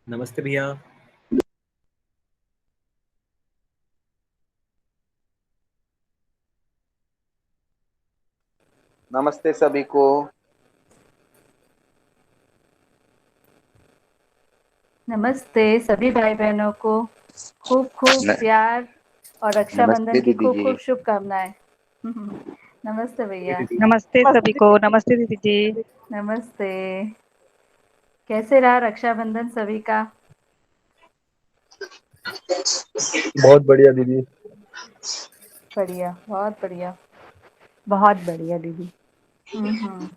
नमस्ते भैया। नमस्ते सभी को। नमस्ते सभी भाई बहनों को। खूब खूब न, प्यार और रक्षाबंधन नमस्ते की दीदी खूब जी। खूब शुभकामनाएं। नमस्ते ये भैया। दीदी। नमस्ते सभी को। नमस्ते दीदी जी। नमस्ते। कैसे रहा रक्षाबंधन सभी का? बहुत बढ़िया दीदी। बढ़िया, बहुत बढ़िया। बहुत बढ़िया दीदी। हम्म।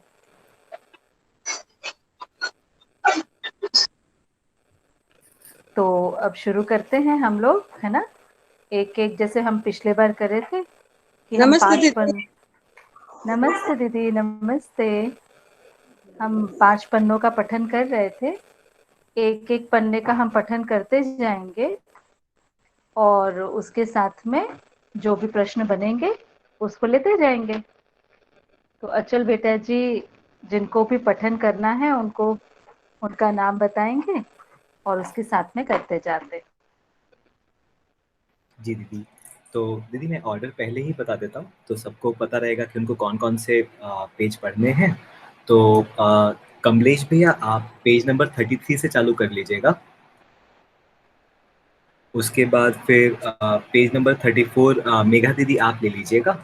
तो अब शुरू करते हैं हम लोग, है ना? एक एक जैसे हम पिछले बार करे थे कि हम नमस्ते पांच दीदी। पन नमस्ते दीदी, नमस्ते। हम 5 पन्नों का पठन कर रहे थे। एक एक पन्ने का हम पठन करते जाएंगे और उसके साथ में जो भी प्रश्न बनेंगे उसको लेते जाएंगे। तो अचल बेटा जी जिनको भी पठन करना है उनको उनका नाम बताएंगे और उसके साथ में करते जाते। जी दीदी। तो दीदी मैं ऑर्डर पहले ही बता देता हूँ तो सबको पता रहेगा कि उनको कौन कौन से पेज पढ़ने हैं। तो कमलेश भैया आप पेज नंबर 33 से चालू कर लीजिएगा। उसके बाद फिर पेज नंबर 34 मेघा दीदी आप ले लीजिएगा।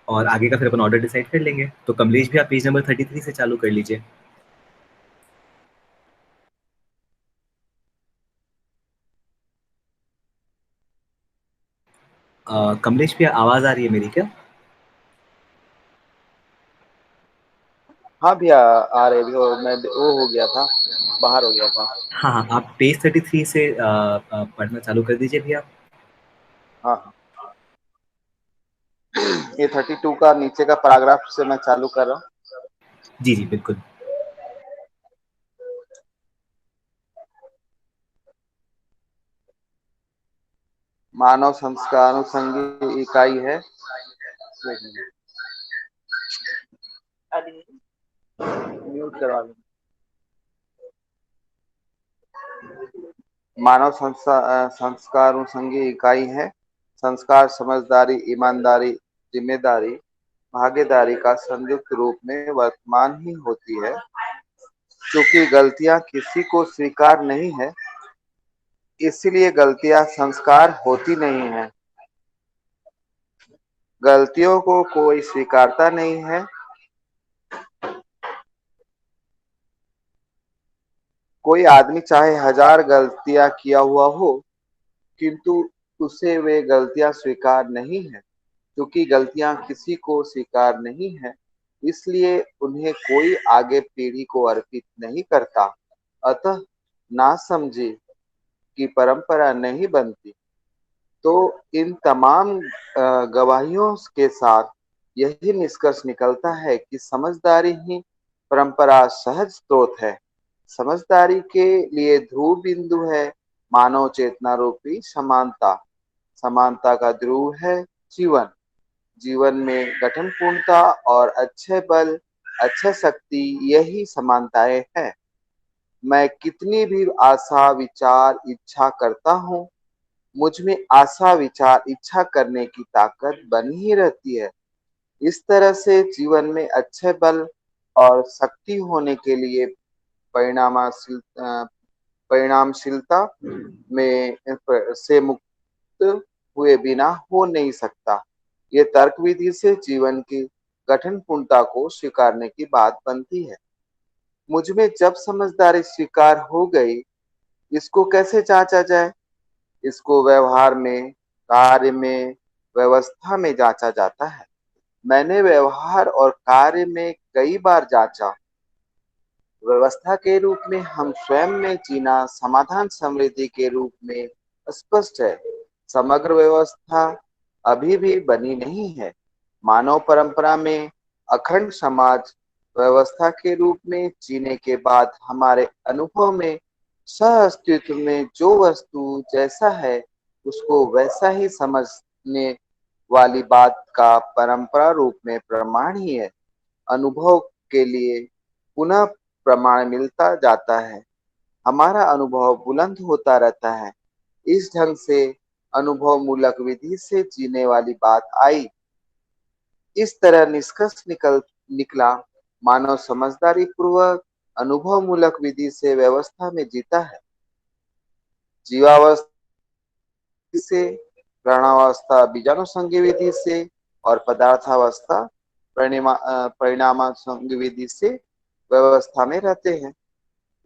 और आगे का फिर अपन ऑर्डर डिसाइड कर लेंगे। तो कमलेश भैया पेज नंबर 33 से चालू कर लीजिए। कमलेश भैया आवाज़ आ रही है मेरी क्या? हाँ भैया, आ रहे भी हो। मैं वो हो गया था, बाहर हो गया था। हाँ हाँ, आप पेज 33 से पढ़ना चालू कर दीजिए भैया। हाँ हाँ। ये 32 का नीचे का पैराग्राफ से मैं चालू कर रहा हूँ। जी जी बिल्कुल। मानव संस्कार अनुसंघीय इकाई है। म्यूट करवा दो। मानव संस्कार अनुसंघीय इकाई है। संस्कार समझदारी, ईमानदारी, जिम्मेदारी, भागीदारी का संयुक्त रूप में वर्तमान ही होती है। क्योंकि गलतियां किसी को स्वीकार नहीं है, इसलिए गलतियां संस्कार होती नहीं है। गलतियों को कोई स्वीकारता नहीं है। कोई आदमी चाहे 1000 गलतियां किया हुआ हो, किंतु उसे वे गलतियां स्वीकार नहीं है। क्योंकि गलतियां किसी को स्वीकार नहीं है, इसलिए उन्हें कोई आगे पीढ़ी को अर्पित नहीं करता। अतः ना समझे कि परंपरा नहीं बनती। तो इन तमाम गवाहियों के साथ यही निष्कर्ष निकलता है कि समझदारी ही परंपरा सहज स्रोत है। समझदारी के लिए ध्रुव बिंदु है मानव चेतना रूपी समानता। समानता का ध्रुव है जीवन। जीवन में गठन पूर्णता और अच्छे बल, अच्छे शक्ति, यही समानताएं हैं। मैं कितनी भी आशा विचार इच्छा करता हूँ, मुझ में आशा विचार इच्छा करने की ताकत बनी ही रहती है। इस तरह से जीवन में अच्छे बल और शक्ति होने के लिए परिणामशील परिणामशीलता में से मुक्त हुए बिना हो नहीं सकता। ये तर्क विधि से जीवन की गठन पूर्णता को स्वीकारने की बात बनती है। मुझ में जब समझदारी स्वीकार हो गई, इसको कैसे जांचा जाए? इसको व्यवहार में, कार्य में, व्यवस्था में जांचा जाता है। मैंने व्यवहार और कार्य में कई बार जांचा। व्यवस्था के रूप में हम स्वयं में जीना, समाधान समृद्धि के रूप में स्पष्ट है। समग्र व्यवस्था अभी भी बनी नहीं है। मानव परंपरा में अखंड समाज व्यवस्था के रूप में जीने के बाद हमारे अनुभव में सह अस्तित्व में जो वस्तु जैसा है उसको वैसा ही समझने वाली बात का परंपरा रूप में प्रमाण ही है। अनुभव के लिए पुनः प्रमाण मिलता जाता है। हमारा अनुभव बुलंद होता रहता है। इस ढंग से अनुभव मूलक विधि से जीने वाली बात आई। इस तरह निष्कर्ष निकला, मानव समझदारी पूर्वक अनुभव मूलक विधि से व्यवस्था में जीता है। जीवावस्था से, प्राणावस्था बीजानुसंगी विधि से और पदार्थावस्था परिणामानुसंगी विधि से व्यवस्था में रहते हैं।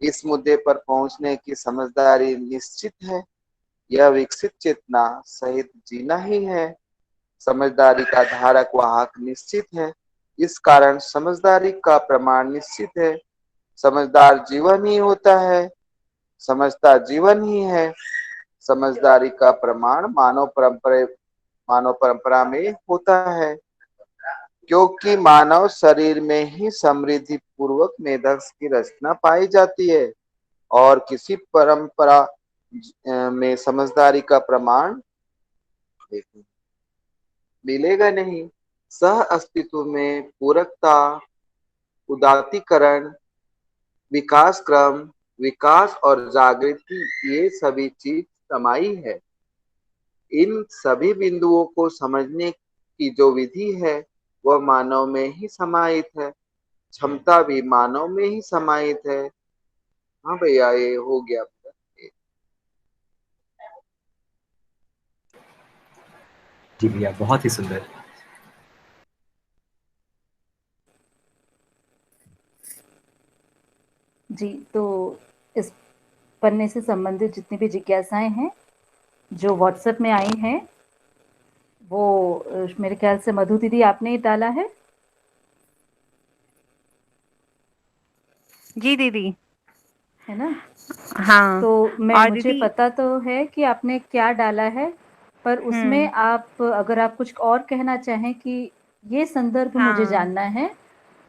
इस मुद्दे पर पहुंचने की समझदारी निश्चित है। यह विकसित चेतना सहित जीना ही है। समझदारी का धारक वाहक निश्चित है। इस कारण समझदारी का प्रमाण निश्चित है। समझदार जीवन ही होता है। समझता जीवन ही है। समझदारी का प्रमाण मानव परंपरा में होता है, क्योंकि मानव शरीर में ही समृद्धि पूर्वक मेधस की रचना पाई जाती है और किसी परंपरा में समझदारी का प्रमाण मिलेगा नहीं। सह अस्तित्व में पूरकता, उदात्तीकरण, विकास क्रम, विकास और जागृति, ये सभी चीज समाई है। इन सभी बिंदुओं को समझने की जो विधि है वह मानव में ही समाहित है। क्षमता भी मानव में ही समाहित है। हाँ भैया, ये हो गया। जी भैया, बहुत ही सुंदर। जी, तो इस पन्ने से संबंधित जितनी भी जिज्ञासाएं हैं जो व्हाट्सएप में आई हैं, वो मेरे ख्याल से मधु दीदी आपने ही डाला है। जी दीदी। है ना? हाँ। तो और मुझे दीदी। पता तो है कि आपने क्या डाला है, पर उसमें हम्म। आप अगर आप कुछ और कहना चाहें कि ये संदर्भ मुझे हाँ जानना है,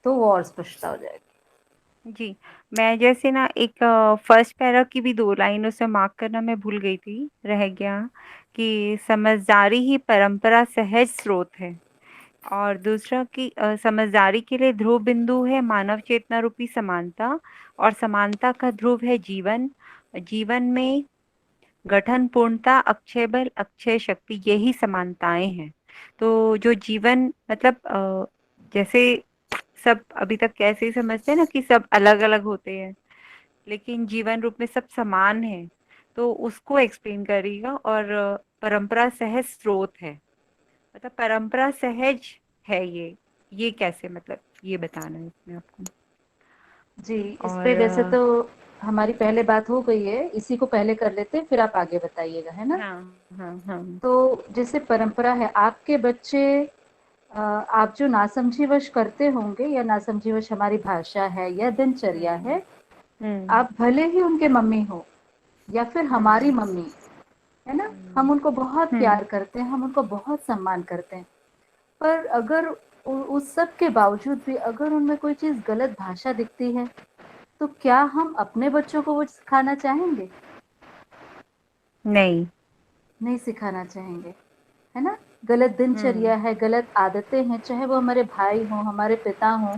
तो वो और स्पष्टता हो जाएगी। जी, मैं जैसे ना एक फर्स्ट पैरा की भी 2 लाइन उसे मार्क करना मैं भूल गई थी, रह गया कि समझदारी ही परंपरा सहज स्रोत है। और दूसरा कि समझदारी के लिए ध्रुव बिंदु है मानव चेतना रूपी समानता, और समानता का ध्रुव है जीवन। जीवन में गठन पूर्णता, अक्षय बल, अक्षय शक्ति, यही समानताएं हैं। तो जो जीवन मतलब जैसे सब अभी तक कैसे ही समझते हैं ना कि सब अलग अलग होते हैं, लेकिन जीवन रूप में सब समान है। तो उसको एक्सप्लेन करेगा। और परंपरा सहज स्रोत है, मतलब परंपरा सहज है ये कैसे, मतलब ये बताना है इसमें आपको। जी, इस पे और वैसे तो हमारी पहले बात हो गई है, इसी को पहले कर लेते हैं, फिर आप आगे बताइएगा, है ना? हाँ हाँ हाँ। तो जैसे परंपरा है, आपके बच्चे आप जो नासमझीवश करते होंगे या नासमझीवश हमारी भाषा है या दिनचर्या हम्म है, हम्म आप भले ही उनके मम्मी हो या फिर हमारी हम्म मम्मी, है ना? हम्म हम उनको बहुत हम्म प्यार करते हैं, हम उनको बहुत सम्मान करते हैं, पर अगर उस सब के बावजूद भी अगर उनमें कोई चीज़ गलत भाषा दिखती है, तो क्या हम अपने बच्चों को वो सिखाना चाहेंगे? नहीं। नहीं सिखाना चाहेंगे, है ना? गलत दिनचर्या हम्म है, गलत आदतें हैं, चाहे वो हमारे भाई हों, हमारे पिता हों,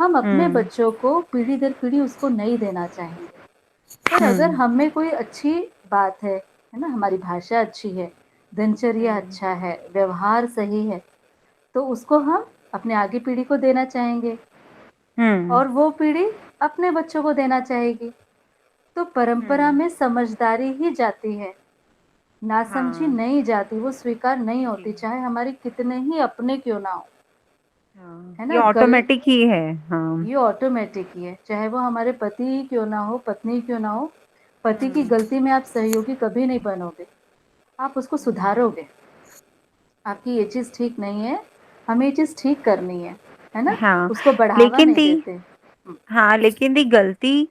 हम अपने हम्म बच्चों को पीढ़ी दर पीढ़ी उसको नहीं देना चाहेंगे। पर अगर हम्म हम में कोई अच्छी बात है ना? हमारी भाषा अच्छी है, दिनचर्या हम्म अच्छा है, व्यवहार सही है, तो उसको हम अपने आगे पीढ़ी को देना चाहेंगे हम्म और वो पीढ़ी अपने बच्चों को देना चाहेगी। तो परंपरा हम्म में समझदारी ही जाती है, नासमझी हाँ नहीं जाती, वो स्वीकार नहीं जी। होती, चाहे हमारे कितने ही अपने क्यों ना हो, हाँ, है ये ना? ऑटोमेटिक ही है। हाँ। ये ऑटोमेटिक ही है, चाहे वो हमारे पति ही क्यों ना हो, पत्नी क्यों ना हो। पति की हम्म गलती में आप सहयोगी कभी नहीं बनोगे, आप उसको हम्म सुधारोगे। आपकी ये चीज़ ठीक नहीं है, हमें ये चीज़ ठीक करनी है ना? हाँ। उसको बढ़ावा लेकिन नहीं दी देते। हाँ, लेकिन दी गलती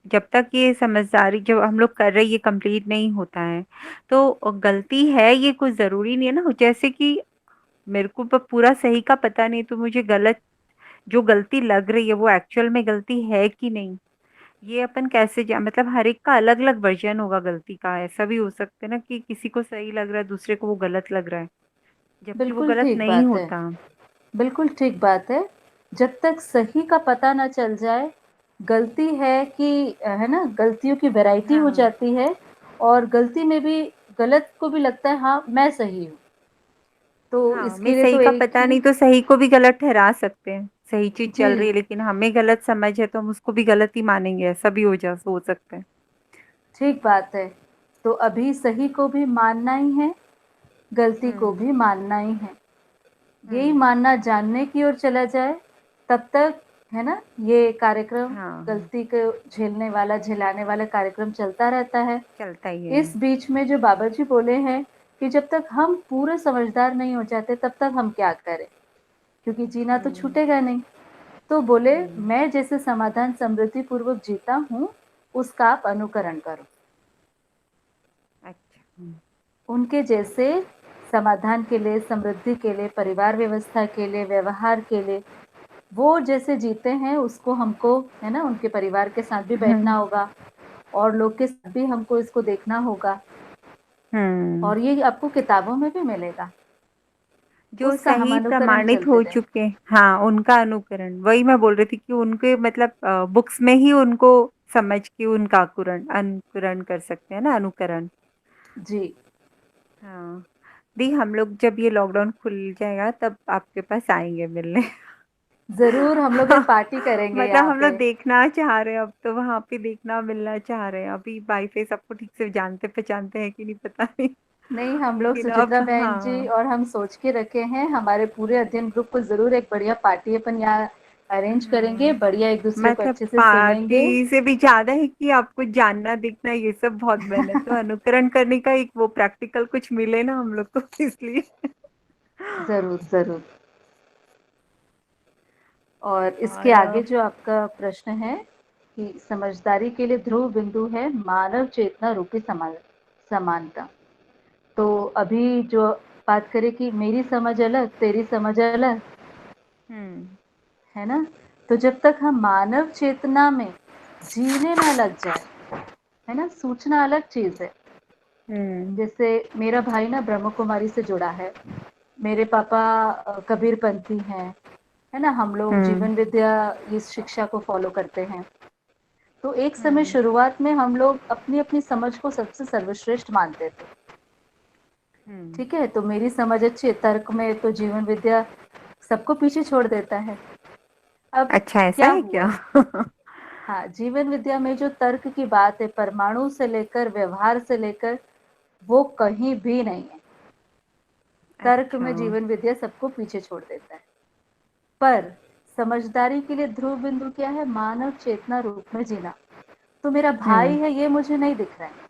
जब तक ये समझदारी जो हम लोग कर रहे हैं ये कंप्लीट नहीं होता है, तो गलती है ये कुछ ज़रूरी नहीं है ना। जैसे कि मेरे को पूरा सही का पता नहीं, तो मुझे गलत जो गलती लग रही है वो एक्चुअल में गलती है कि नहीं, ये अपन कैसे मतलब हर एक का अलग अलग वर्जन होगा गलती का। ऐसा भी हो सकता है ना कि किसी को सही लग रहा है, दूसरे को वो गलत लग रहा है, जबकि वो बिल्कुल गलत ठीक नहीं बात है, होता। बिल्कुल ठीक बात है। जब तक सही का पता ना चल जाए, गलती है कि है ना, गलतियों की वैरायटी हो हाँ जाती है और गलती में भी गलत को भी लगता है हाँ मैं सही हूँ, तो हाँ, हमें इसके लिए सही तो का एक पता ही। नहीं तो सही को भी गलत ठहरा सकते हैं। सही चीज जी, चल रही है लेकिन हमें गलत समझ है तो हम उसको भी गलत ही मानेंगे, ऐसा भी हो सकता है। ठीक बात है। तो अभी सही को भी मानना ही है, गलती को हम्म भी मानना ही है। यही हम्म मानना जानने की ओर चला जाए, तब तक है ना, ये कार्यक्रम हाँ, गलती को झेलने वाला, झेलाने वाला कार्यक्रम चलता रहता है। चलता ही है। इस बीच में जो बाबा जी बोले हैं कि जब तक हम पूरे समझदार नहीं हो जाते तब तक हम क्या करें, क्योंकि जीना तो हम्म छूटेगा नहीं। तो बोले हम्म मैं जैसे समाधान समृद्धि पूर्वक जीता हूँ, उसका आप अनुकरण करो। अच्छा। उनके जैसे समाधान के लिए, समृद्धि के लिए, परिवार व्यवस्था के लिए, व्यवहार के लिए, वो जैसे जीते हैं उसको हमको है ना, उनके परिवार के साथ भी बैठना हम्म होगा और लोग के साथ भी हमको इसको देखना होगा। हम्म और ये आपको किताबों में भी मिलेगा, जो उसका हम सही अनुकरण प्रमाणित चलते हो रहें। चुके, हाँ, उनका अनुकरण, वही मैं बोल रही थी कि उनके मतलब बुक्स में ही उनको समझ के उनका अनुकरण अनुकरण कर सकते हैं ना, अनुकरण। जी, हाँ, दी हम लोग जब ये लॉकडाउन खुल जाएगा तब आपके पास आएंगे मिलने। ज़रूर हम लोग एक पार्टी करेंगे मतलब यहाँ हम पे। लोग देखना चाह रहे हैं, अब तो वहां पे देखना मिलना चाह रहे हैं। अभी बाई फेस आपको ठीक से जानते पहचानते हैं कि नहीं पता नहीं। नहीं, हम लोग लेकिन सुचित्रा अब बहन जी हाँ। और हम सोच के रखे हैं, हमारे पूरे अध्ययन ग्रुप को ज़रूर एक बढ़िया पार्टी अपन यहाँ अरेंज करेंगे, हाँ, बढ़िया एक दूसरे को मतलब अच्छे से सुनेंगे। पार्टी से भी ज्यादा है कि आपको जानना देखना ये सब बहुत मेहनत, तो अनुकरण करने का एक वो प्रैक्टिकल कुछ मिले ना हम लोग को, इसलिए। ज़रूर, ज़रूर। और इसके और आगे जो आपका प्रश्न है कि समझदारी के लिए ध्रुव बिंदु है मानव चेतना रूपी समानता। तो अभी जो बात करें कि मेरी समझ अलग, तेरी समझ अलग, हम्म है ना? तो जब तक हम मानव चेतना में जीने ना लग जाए, है ना? सूचना अलग चीज़ है। हम्म जैसे मेरा भाई ना ब्रह्म कुमारी से जुड़ा है, मेरे पापा कबीरपंथी हैं, है ना? हम लोग हम्म जीवन विद्या इस शिक्षा को फॉलो करते हैं। तो एक समय हम्म शुरुआत में हम लोग अपनी-अपनी समझ को सबसे सर्वश्रेष्ठ मानते थे। हम्म ठीक है? तो मेरी समझ अच्छी है, तर्क में तो जीवन विद्या सबको पीछे छोड़ देता है। अब अच्छा, ऐसा क्या है क्या? हुआ? हाँ, जीवन विद्या में जो तर्क की बात है, परमाणु से लेकर व्यवहार से लेकर, वो कहीं भी नहीं है। तर्क अच्छा। में जीवन विद्या सबको पीछे छोड़ देता है। पर समझदारी के लिए ध्रुव बिंदु क्या है? मानव चेतना रूप में जीना। तो मेरा हम्म भाई है ये मुझे नहीं दिख रहा है।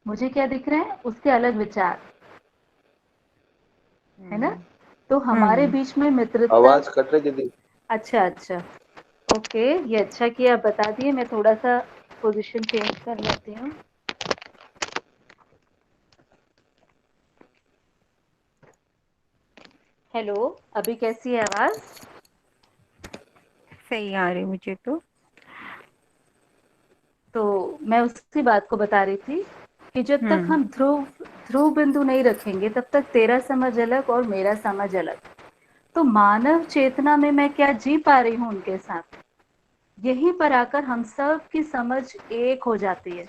मुझे क्या दिख रहा है? उसके अलग विचार, है ना? हम्म तो हमारे हम्म बीच में मित्रता। आवाज कट रही दीदी। अच्छा, अच्छा। ओके, ये अच्छा किया आप बता दिए, मैं थोड़ा-सा पोज़ीशन चेंज कर लेती हूँ। हेलो, अभी कैसी है आवाज़? सही आ रही मुझे तो। तो मैं उसी बात को बता रही थी कि जब तक हम्म हम ध्रुव ध्रुव बिंदु नहीं रखेंगे तब तक तेरा समझ अलग और मेरा समझ अलग। तो मानव चेतना में मैं क्या जी पा रही हूँ उनके साथ, यहीं पर आकर हम सब की समझ एक हो जाती है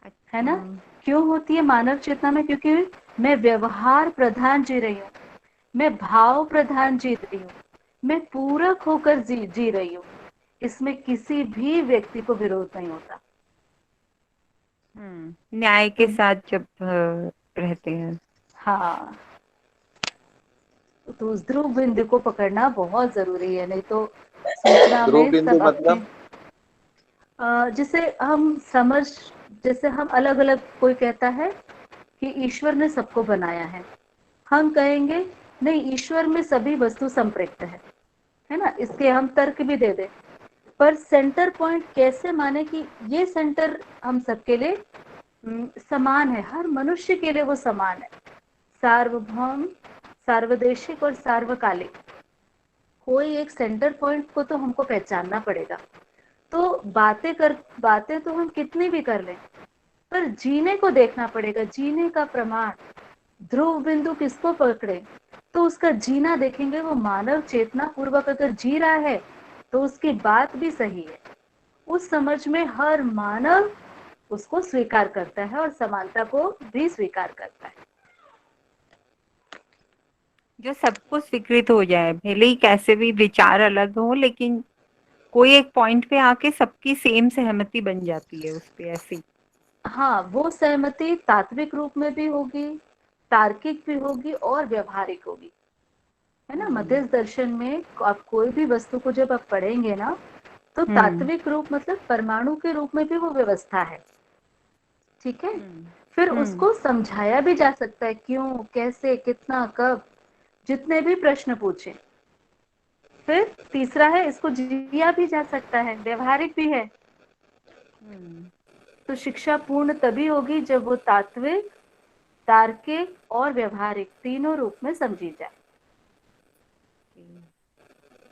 अच्छा। ना? क्यों होती है मानव चेतना में? क्योंकि मैं व्यवहार प्रधान जी रही हूँ, मैं भाव प्रधान जी रही हूँ, मैं पूरक होकर जी रही हूँ। इसमें किसी भी व्यक्ति को विरोध नहीं होता। न्याय के तो साथ जब रहते हैं। हाँ, तो उस ध्रुव बिंदु को पकड़ना बहुत जरूरी है, नहीं तो सूचना ध्रुव में बिंदु सब अपने मतलब? जैसे हम समझ, जैसे हम अलग अलग, कोई कहता है कि ईश्वर ने सबको बनाया है, हम कहेंगे नहीं, ईश्वर में सभी वस्तु संपृक्त है ना? इसके हम तर्क भी दे दें, पर सेंटर पॉइंट कैसे माने कि ये सेंटर हम सबके लिए समान है, हर मनुष्य के लिए वो समान है, सार्वभौम, सार्वदेशिक और सार्वकालिक। कोई एक सेंटर पॉइंट को तो हमको पहचानना पड़ेगा। तो बातें तो हम कितनी भी कर लें, पर जीने को देखना पड़ेगा, जीने का प्रमाण। ध्रुव बिंदु किसको पकड़े? तो उसका जीना देखेंगे, वो मानव चेतना पूर्वक अगर जी रहा है तो उसकी बात भी सही है। उस समझ में हर मानव उसको स्वीकार करता है और समानता को भी स्वीकार करता है। जो सबको स्वीकृत हो जाए, भले ही कैसे भी विचार अलग हो, लेकिन कोई एक पॉइंट पे आके सबकी सेम सहमति बन जाती है उस पे, ऐसे। हाँ, वो सहमति तात्विक रूप में भी होगी, तार्किक भी होगी और व्यवहारिक होगी, है ना। मध्यस्थ दर्शन में आप कोई भी वस्तु को जब आप पढ़ेंगे ना, तो तात्विक रूप मतलब परमाणु के रूप में भी वो व्यवस्था है, ठीक है। फिर उसको समझाया भी जा सकता है, क्यों, कैसे, कितना, कब, जितने भी प्रश्न पूछे। फिर तीसरा है, इसको जिया भी जा सकता है, व्यवहारिक भी है। तो शिक्षा पूर्ण तभी होगी जब वो तात्विक, तार्किक और व्यवहारिक तीनों रूप में समझी जाए।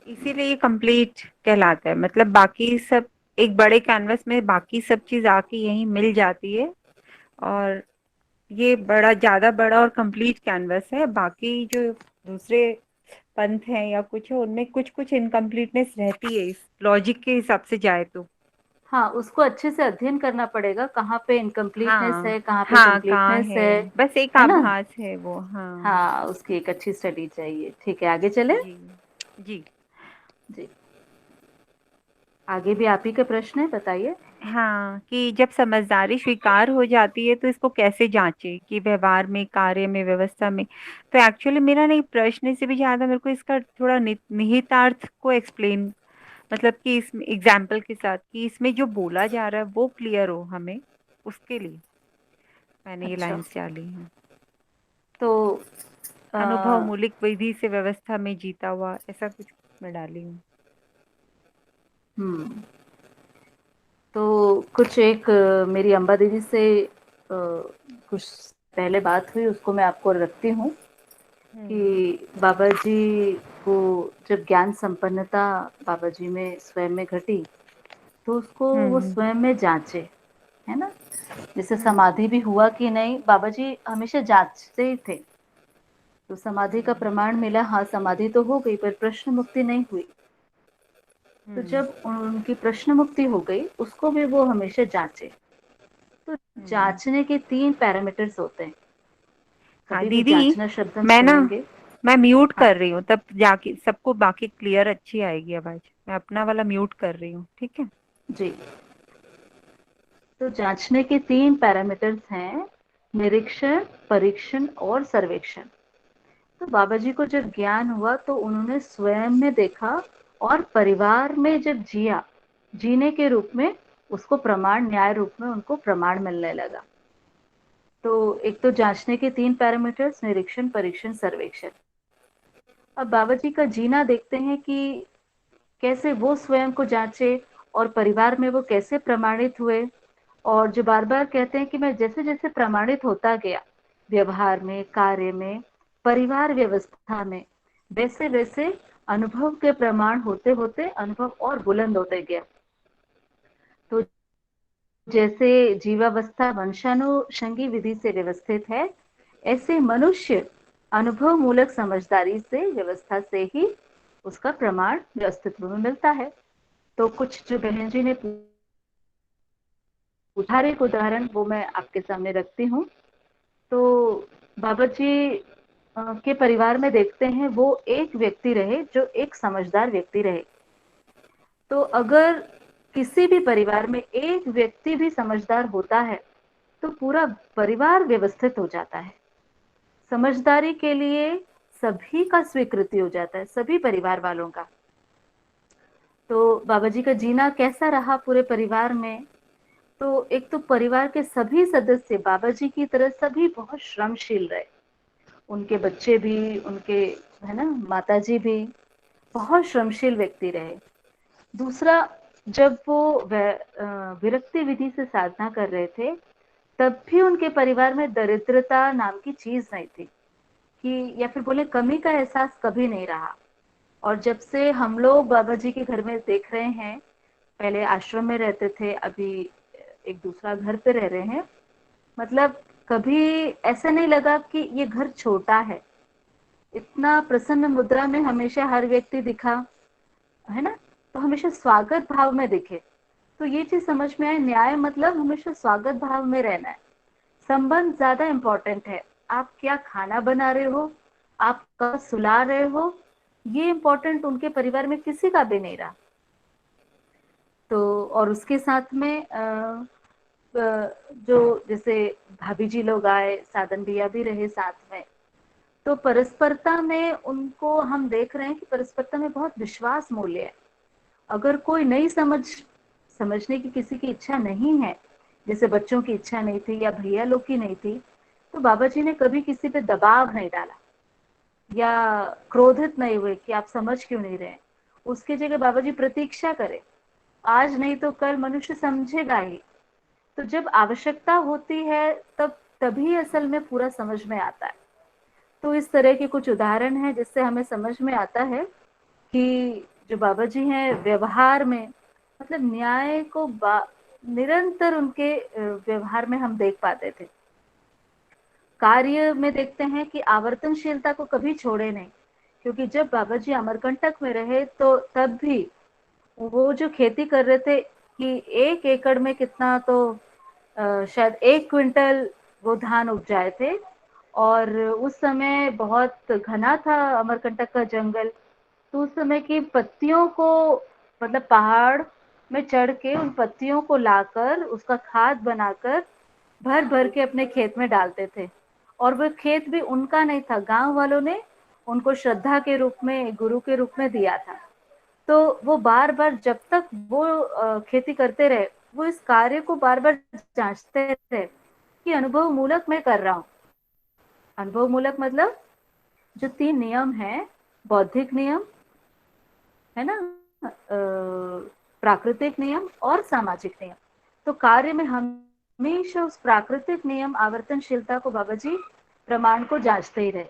इसीलिए ये कंप्लीट कहलाता है। मतलब बाकी सब एक बड़े कैनवस में बाकी सब चीज आके यहीं मिल जाती है, और ये बड़ा ज्यादा बड़ा और कंप्लीट कैनवस है। बाकी जो दूसरे पंथ हैं या कुछ है, उनमें कुछ कुछ इनकम्प्लीटनेस रहती है इस लॉजिक के हिसाब से जाए तो। हाँ, उसको अच्छे से अध्ययन करना पड़ेगा, कहाँ पे इनकम्प्लीटनेस हाँ है, कहाँ पे हाँ, कहाँ कंप्लीटनेस है, बस एक है ना। आभास है वो। हाँ हाँ, उसकी एक अच्छी स्टडी चाहिए। ठीक है, आगे चले। जी जी। जी, आगे भी आप ही का प्रश्न है, बताइए। हाँ, कि जब समझदारी स्वीकार हो जाती है तो इसको कैसे जांचे कि व्यवहार में, कार्य में, व्यवस्था में। तो एक्चुअली मेरा नहीं, प्रश्न से भी ज्यादा मेरे को इसका थोड़ा निहितार्थ को एक्सप्लेन, मतलब कि इसमें एग्जाम्पल के साथ, कि इसमें जो बोला जा रहा है वो क्लियर हो हमें, उसके लिए मैंने ये अच्छा, लाइन्स डाली हैं। तो अनुभव आ, मूलिक विधि से व्यवस्था में जीता हुआ, ऐसा कुछ मैं डाली हूँ। हम्म, तो कुछ एक मेरी अम्बा दीदी से कुछ पहले बात हुई, उसको मैं आपको रखती हूँ कि बाबा जी को जब ज्ञान संपन्नता बाबा जी में स्वयं में घटी, तो उसको वो हम्म स्वयं में जांचे, है ना। जैसे हम्म समाधि भी हुआ कि नहीं, बाबा जी हमेशा जांचते ही थे। तो समाधि का प्रमाण मिला, हाँ समाधि तो हो गई, पर प्रश्न मुक्ति नहीं हुई। तो हम्म जब उनकी प्रश्न मुक्ति हो गई, उसको भी वो हमेशा जांचे। तो हम्म। जांचने के 3 पैरामीटर्स होते हैं। हाँ कभी भी दीदी, जांचना शब्द हम मैं ना सुनेंगे। मैं म्यूट हाँ कर रही हूँ, तब जाके सबको बाकी क्लियर अच्छी आएगी आवाज। मैं अपना वाला म्यूट कर रही हूँ, ठीक है। जी, तो जांचने के 3 पैरामीटर्स हैं, निरीक्षण, परीक्षण और सर्वेक्षण। तो बाबा जी को जब ज्ञान हुआ तो उन्होंने स्वयं में देखा, और परिवार में जब जिया, जीने के रूप में उसको प्रमाण, न्याय रूप में उनको प्रमाण मिलने लगा। तो एक तो जांचने के 3 पैरामीटर्स, निरीक्षण, परीक्षण, सर्वेक्षण। अब बाबा जी का जीना देखते हैं कि कैसे वो स्वयं को जांचे और परिवार में वो कैसे प्रमाणित हुए। और जो बार बार कहते हैं कि मैं जैसे जैसे प्रमाणित होता गया व्यवहार में, कार्य में, परिवार व्यवस्था में, वैसे वैसे अनुभव के प्रमाण होते होते अनुभव और बुलंद होते गया। तो जैसे जीवावस्था वंशानुषंगी विधि से व्यवस्थित है, ऐसे मनुष्य अनुभव मूलक समझदारी से, व्यवस्था से ही उसका प्रमाण अस्तित्व में मिलता है। तो कुछ जो बहन जी ने पूछा, एक उदाहरण वो मैं आपके सामने रखती हूँ। तो बाबा जी के परिवार में देखते हैं, वो एक व्यक्ति रहे जो एक समझदार व्यक्ति रहे। तो अगर किसी भी परिवार में एक व्यक्ति भी समझदार होता है, तो पूरा परिवार व्यवस्थित हो जाता है। समझदारी के लिए सभी का स्वीकृति हो जाता है, सभी परिवार वालों का। तो बाबा जी का जीना कैसा रहा पूरे परिवार में। तो एक तो परिवार के सभी सदस्य बाबा जी की तरह सभी बहुत श्रमशील रहे, उनके बच्चे भी, उनके, है ना, माता जी भी बहुत श्रमशील व्यक्ति रहे। दूसरा, जब वो विरक्ति विधि से साधना कर रहे थे, तब भी उनके परिवार में दरिद्रता नाम की चीज नहीं थी, कि या फिर बोले कमी का एहसास कभी नहीं रहा। और जब से हम लोग बाबा जी के घर में देख रहे हैं, पहले आश्रम में रहते थे, अभी एक दूसरा घर पे रह रहे हैं, मतलब कभी ऐसा नहीं लगा कि ये घर छोटा है। इतना प्रसन्न मुद्रा में हमेशा हर व्यक्ति दिखा, है ना। तो हमेशा स्वागत भाव में दिखे। तो ये चीज समझ में आए, न्याय मतलब हमेशा स्वागत भाव में रहना है। संबंध ज्यादा इम्पोर्टेंट है। आप क्या खाना बना रहे हो, आप कब सुला रहे हो, ये इम्पोर्टेंट उनके परिवार में किसी का भी नहीं रहा। तो और उसके साथ में जो जैसे भाभी जी लोग आए, साधन भैया भी रहे साथ में, तो परस्परता में उनको हम देख रहे हैं कि परस्परता में बहुत विश्वास मूल्य है। अगर कोई नहीं समझने की किसी की इच्छा नहीं है, जैसे बच्चों की इच्छा नहीं थी या भैया लोग की नहीं थी, तो बाबा जी ने कभी किसी पे दबाव नहीं डाला या क्रोधित नहीं हुए कि आप समझ क्यों नहीं रहे। उसके जगह बाबा जी प्रतीक्षा करे, आज नहीं तो कल मनुष्य समझेगा ही। तो जब आवश्यकता होती है तब तभी असल में पूरा समझ में आता है। तो इस तरह के कुछ उदाहरण हैं जिससे हमें समझ में आता है कि जो बाबा जी हैं व्यवहार में, मतलब न्याय को निरंतर उनके व्यवहार में हम देख पाते थे। कार्य में देखते हैं कि आवर्तनशीलता को कभी छोड़े नहीं, क्योंकि जब बाबा जी अमरकंटक में रहे तो तब भी वो जो खेती कर रहे थे कि 1 एकड़ में कितना, तो शायद 1 क्विंटल वो धान उपजाए थे। और उस समय बहुत घना था अमरकंटक का जंगल, तो उस समय की पत्तियों को, मतलब पहाड़ में चढ़ के उन पत्तियों को लाकर उसका खाद बनाकर भर भर के अपने खेत में डालते थे। और वो खेत भी उनका नहीं था, गांव वालों ने उनको श्रद्धा के रूप में, गुरु के रूप में दिया था। तो वो बार बार जब तक वो खेती करते रहे, वो इस कार्य को बार बार जांचते रहे कि अनुभव मूलक मैं कर रहा हूँ। अनुभव मूलक मतलब जो 3 नियम है, बौद्धिक नियम है ना, प्राकृतिक नियम और सामाजिक नियम। तो कार्य में हमेशा उस प्राकृतिक नियम आवर्तनशीलता को बाबा जी प्रमाण को जांचते ही रहे।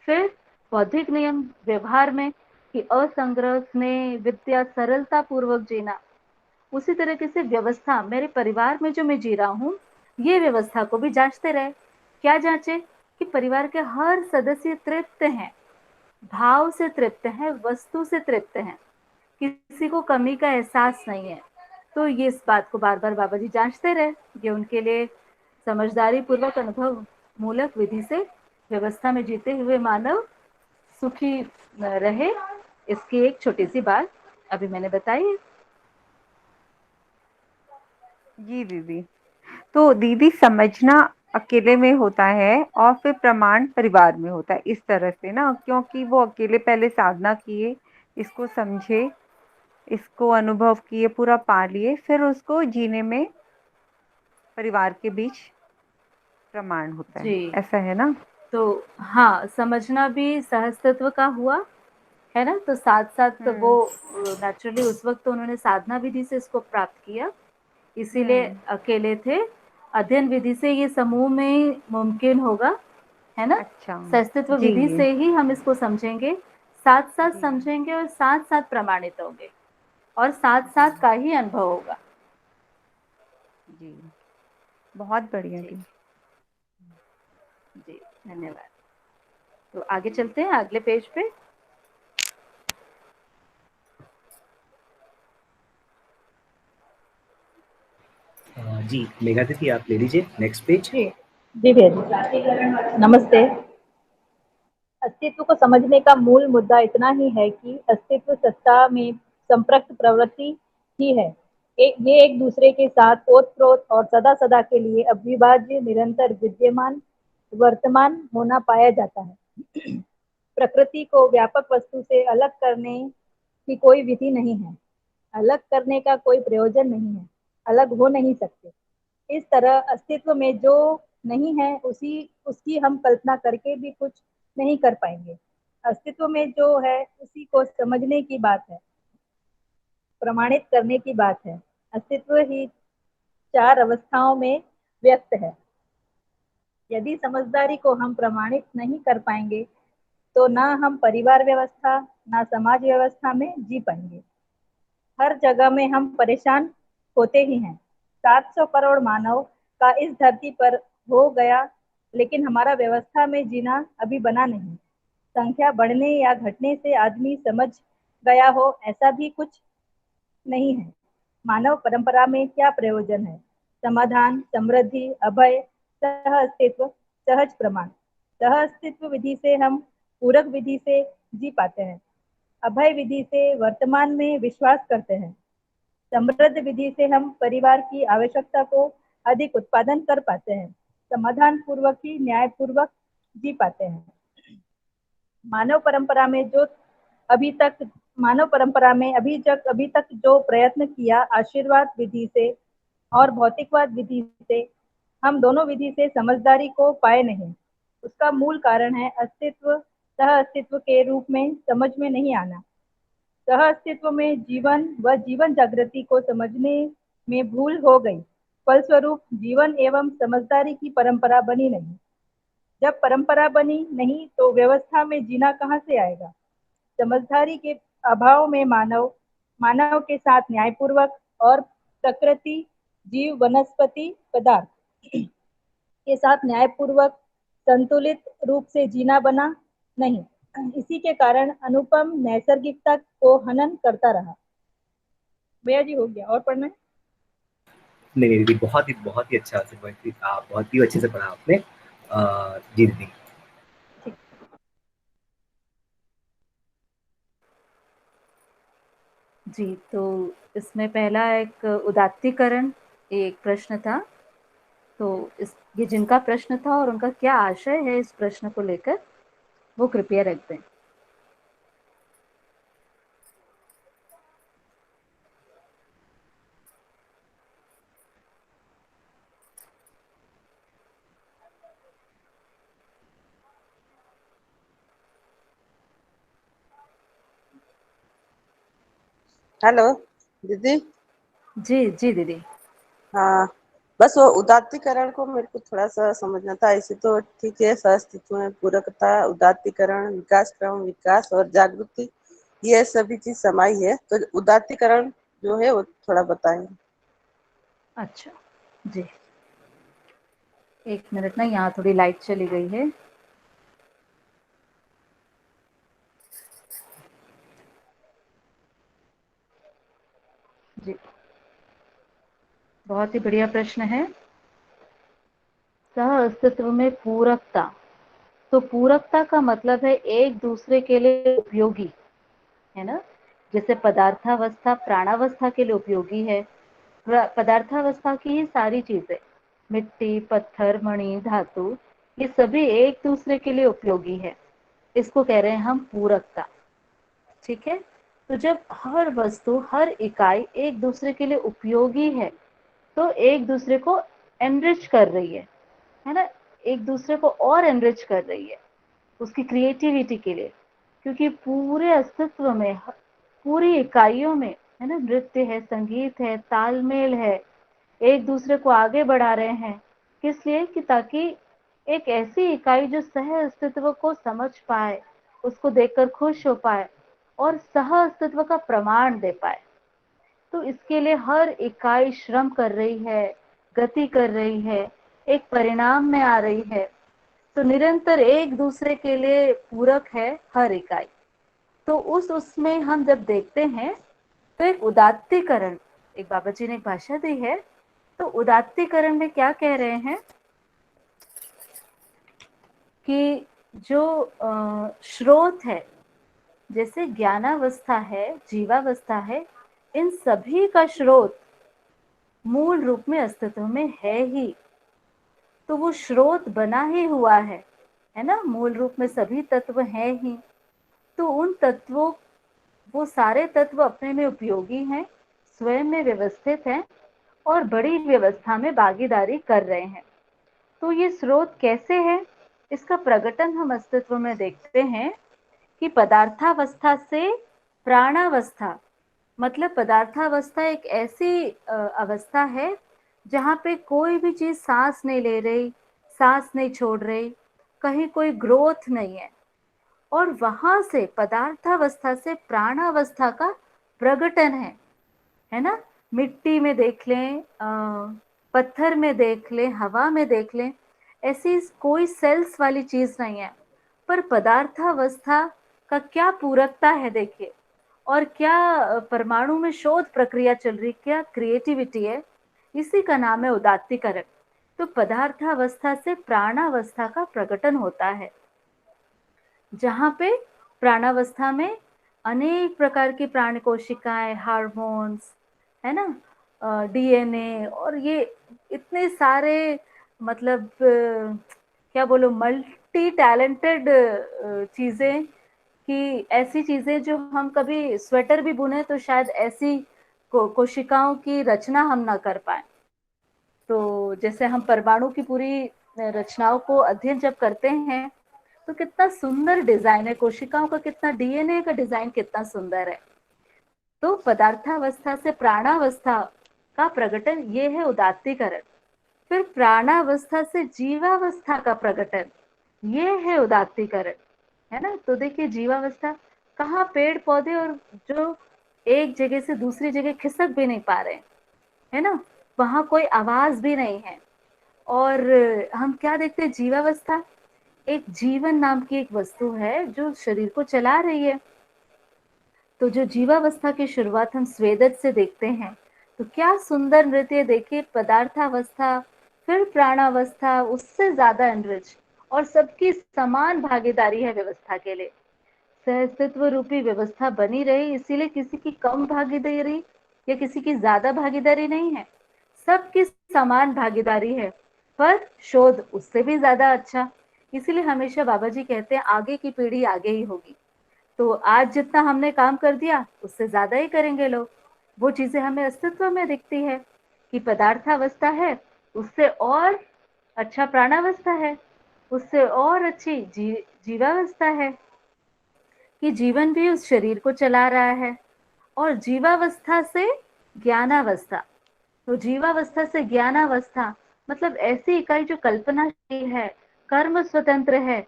फिर बौद्धिक नियम व्यवहार में कि असंग्रह, स्नेह, विद्या, सरलता पूर्वक जीना। उसी तरीके से व्यवस्था, मेरे परिवार में जो मैं जी रहा हूँ, ये व्यवस्था को भी जांचते रहे। क्या जांचे कि परिवार के हर सदस्य तृप्त हैं, भाव से तृप्त हैं, वस्तु से तृप्त हैं, किसी को कमी का एहसास नहीं है। तो ये इस बात को बार बार बाबा जी जांचते रहे। ये उनके लिए समझदारी पूर्वक अनुभव मूलक विधि से व्यवस्था में जीते हुए मानव सुखी रहे, इसकी एक छोटी सी बात अभी मैंने बताई है। जी दीदी। तो दीदी समझना अकेले में होता है और फिर प्रमाण परिवार में होता है, इस तरह से ना, क्योंकि वो अकेले पहले साधना किए, इसको समझे, इसको अनुभव किए, पूरा पा लिए, फिर उसको जीने में परिवार के बीच प्रमाण होता है, जी, ऐसा है ना? तो हाँ, समझना भी सहस्तित्व का हुआ है ना। तो साथ साथ वो हम्म। नेचुरली उस वक्त तो उन्होंने साधना विधि से इसको प्राप्त किया, इसीलिए हम्म। अकेले थे। अध्ययन विधि से ये समूह में ही मुमकिन होगा, है ना। अच्छा। सहस्तित्व जी। विधि से ही हम इसको समझेंगे, साथ साथ जी। समझेंगे और साथ साथ प्रमाणित होंगे और साथ जी। साथ का ही अनुभव होगा। जी, बहुत बढ़िया जी दी। जी, धन्यवाद। तो आगे चलते हैं अगले पेज पे। जी मेघा दीदी आप ले लीजिए नेक्स्ट पेज। जी जी भैया जी, नमस्ते। अस्तित्व को समझने का मूल मुद्दा इतना ही है कि अस्तित्व सत्ता में संप्रक्त प्रवृत्ति ही है। ये एक दूसरे के साथ ओतप्रोत और सदा सदा के लिए अविभाज्य, निरंतर विद्यमान, वर्तमान होना पाया जाता है। प्रकृति को व्यापक वस्तु से अलग करने की कोई विधि नहीं है, अलग करने का कोई प्रयोजन नहीं है, अलग हो नहीं सकते। इस तरह अस्तित्व में जो नहीं है उसी उसकी हम कल्पना करके भी कुछ नहीं कर पाएंगे। अस्तित्व में जो है उसी को समझने की बात है, प्रमाणित करने की बात है। अस्तित्व ही 4 अवस्थाओं में व्यक्त है। यदि समझदारी को हम प्रमाणित नहीं कर पाएंगे तो ना हम परिवार व्यवस्था, ना समाज व्यवस्था में जी पाएंगे। हर जगह में हम परेशान होते ही हैं। 700 करोड़ मानव का इस धरती पर हो गया, लेकिन हमारा व्यवस्था में जीना अभी बना नहीं। संख्या बढ़ने या घटने से आदमी समझ गया हो, ऐसा भी कुछ नहीं है। मानव परंपरा में क्या प्रयोजन है? समाधान, समृद्धि, अभय, सह अस्तित्व, सहज प्रमाण। सह अस्तित्व विधि से हम पूरक विधि से जी पाते हैं। अभय विधि से वर्तमान में विश्वास करते हैं। समृद्ध विधि से हम परिवार की आवश्यकता को अधिक उत्पादन कर पाते हैं। समाधान पूर्वक ही न्याय पूर्वक जी पाते हैं। मानव परंपरा में जो अभी तक मानव परंपरा में अभी तक जो प्रयत्न किया, आशीर्वाद विधि से और भौतिकवाद विधि से, हम दोनों विधि से समझदारी को पाए नहीं। उसका मूल कारण है अस्तित्व सह अस्तित्व के रूप में समझ में नहीं आना। सह अस्तित्व में जीवन व जीवन जागृति को समझने में भूल हो गई। फलस्वरूप जीवन एवं समझदारी की परंपरा बनी नहीं। जब परंपरा बनी नहीं तो व्यवस्था में जीना कहाँ से आएगा? समझदारी के अभाव में मानव के साथ न्यायपूर्वक और प्रकृति, जीव, वनस्पति, पदार्थ के साथ न्यायपूर्वक संतुलित रूप से जीना बना नहीं। इसी के कारण अनुपम नैसर्गिकता को हनन करता रहा। भैया जी हो गया, और पढ़ना है? नहीं नहीं दीदी, बहुत ही अच्छा से आप बहुत ही अच्छे से पढ़ा आपने। जी दीदी। जी, तो इसमें पहला एक उदात्तीकरण एक प्रश्न था। तो ये जिनका प्रश्न था और उनका क्या आशय है इस प्रश्न को लेकर, वो कृपया रख दें। हेलो दीदी। जी जी दीदी। हाँ, बस वो उदात्तीकरण को मेरे को थोड़ा सा समझना था। ऐसे तो ठीक है, सहअस्तित्व में पूरकता, उदात्तीकरण, विकास क्रम, विकास और जागृति, ये सभी चीज समाई है। तो उदात्तीकरण जो है वो थोड़ा बताएं। अच्छा जी, एक मिनट ना, यहाँ थोड़ी लाइट चली गई है। जी, बहुत ही बढ़िया प्रश्न है। सह अस्तित्व में पूरकता, तो पूरकता का मतलब है एक दूसरे के लिए उपयोगी, है ना। जैसे पदार्थावस्था प्राणावस्था के लिए उपयोगी है। पदार्थावस्था की ही सारी चीजें, मिट्टी, पत्थर, मणि, धातु, ये सभी एक दूसरे के लिए उपयोगी है। इसको कह रहे हैं हम पूरकता। ठीक है, तो जब हर वस्तु, हर इकाई एक दूसरे के लिए उपयोगी है, तो एक दूसरे को एनरिच कर रही है ना, एक दूसरे को और एनरिच कर रही है उसकी क्रिएटिविटी के लिए। क्योंकि पूरे अस्तित्व में, पूरी इकाइयों में, है ना, नृत्य है, संगीत है, तालमेल है, एक दूसरे को आगे बढ़ा रहे हैं। किस लिए? कि ताकि एक ऐसी इकाई जो सह अस्तित्व को समझ पाए, उसको देखकर खुश हो पाए और सह अस्तित्व का प्रमाण दे पाए। तो इसके लिए हर इकाई श्रम कर रही है, गति कर रही है, एक परिणाम में आ रही है। तो निरंतर एक दूसरे के लिए पूरक है हर इकाई। तो उसमें हम जब देखते हैं तो एक उदात्तीकरण, एक बाबा जी ने एक भाषा दी है, तो उदात्तीकरण में क्या कह रहे हैं कि जो स्रोत है, जैसे ज्ञानावस्था है, जीवावस्था है, इन सभी का स्रोत मूल रूप में अस्तित्व में है ही। तो वो स्रोत बना ही हुआ है ना, मूल रूप में सभी तत्व हैं ही। तो उन तत्वों, वो सारे तत्व अपने में उपयोगी हैं, स्वयं में व्यवस्थित हैं और बड़ी व्यवस्था में भागीदारी कर रहे हैं। तो ये स्रोत कैसे है, इसका प्रकटन हम अस्तित्व में देखते हैं कि पदार्थावस्था से प्राणावस्था, मतलब पदार्थावस्था एक ऐसी अवस्था है जहाँ पे कोई भी चीज सांस नहीं ले रही, सांस नहीं छोड़ रही, कहीं कोई ग्रोथ नहीं है। और वहां से पदार्थावस्था से प्राणावस्था का प्रकटन है ना। मिट्टी में देख लें, पत्थर में देख लें, हवा में देख लें, ऐसी कोई सेल्स वाली चीज नहीं है। पर पदार्थावस्था का क्या पूरकता है देखिए, और क्या परमाणु में शोध प्रक्रिया चल रही, क्या क्रिएटिविटी है, इसी का नाम है उदात्तीकरण। तो पदार्थावस्था से प्राणावस्था का प्रकटन होता है, जहाँ पे प्राणावस्था में अनेक प्रकार की प्राण कोशिकाएं, हार्मोन्स, है ना, डीएनए, और ये इतने सारे, मतलब क्या बोलो, मल्टी टैलेंटेड चीजें, कि ऐसी चीजें जो हम कभी स्वेटर भी बुने तो शायद ऐसी कोशिकाओं की रचना हम ना कर पाए। तो जैसे हम परमाणु की पूरी रचनाओं को अध्ययन जब करते हैं तो कितना सुंदर डिजाइन है, कोशिकाओं का कितना, डीएनए का डिजाइन कितना सुंदर है। तो पदार्थावस्था से प्राणावस्था का प्रकटन ये है उदात्तीकरण। फिर प्राणावस्था से जीवावस्था का प्रकटन ये है उदात्तीकरण, है ना। तो देखिए जीवावस्था, कहाँ पेड़ पौधे और जो एक जगह से दूसरी जगह खिसक भी नहीं पा रहे, है ना, वहां कोई आवाज भी नहीं है। और हम क्या देखते हैं, जीवावस्था एक जीवन नाम की एक वस्तु है जो शरीर को चला रही है। तो जो जीवावस्था की शुरुआत हम स्वेदत से देखते हैं, तो क्या सुंदर नृत्य, देखिए पदार्थावस्था, फिर प्राणावस्था, उससे ज्यादा एनरिच, और सबकी समान भागीदारी है व्यवस्था के लिए। सहअस्तित्व रूपी व्यवस्था बनी रही, इसीलिए किसी की कम भागीदारी या किसी की ज्यादा भागीदारी नहीं है, सबकी समान भागीदारी है। पर शोध उससे भी ज्यादा अच्छा, इसीलिए हमेशा बाबा जी कहते हैं आगे की पीढ़ी आगे ही होगी। तो आज जितना हमने काम कर दिया उससे ज्यादा ही करेंगे लोग। वो चीजें हमें अस्तित्व में दिखती है कि पदार्थावस्था है, उससे और अच्छा प्राणावस्था है, उससे और अच्छी जीवावस्था है, कि जीवन भी उस शरीर को चला रहा है। और जीवावस्था से ज्ञानावस्था, तो जीवावस्था से ज्ञानावस्था मतलब ऐसी इकाई जो कल्पनाशील है, कर्म स्वतंत्र है,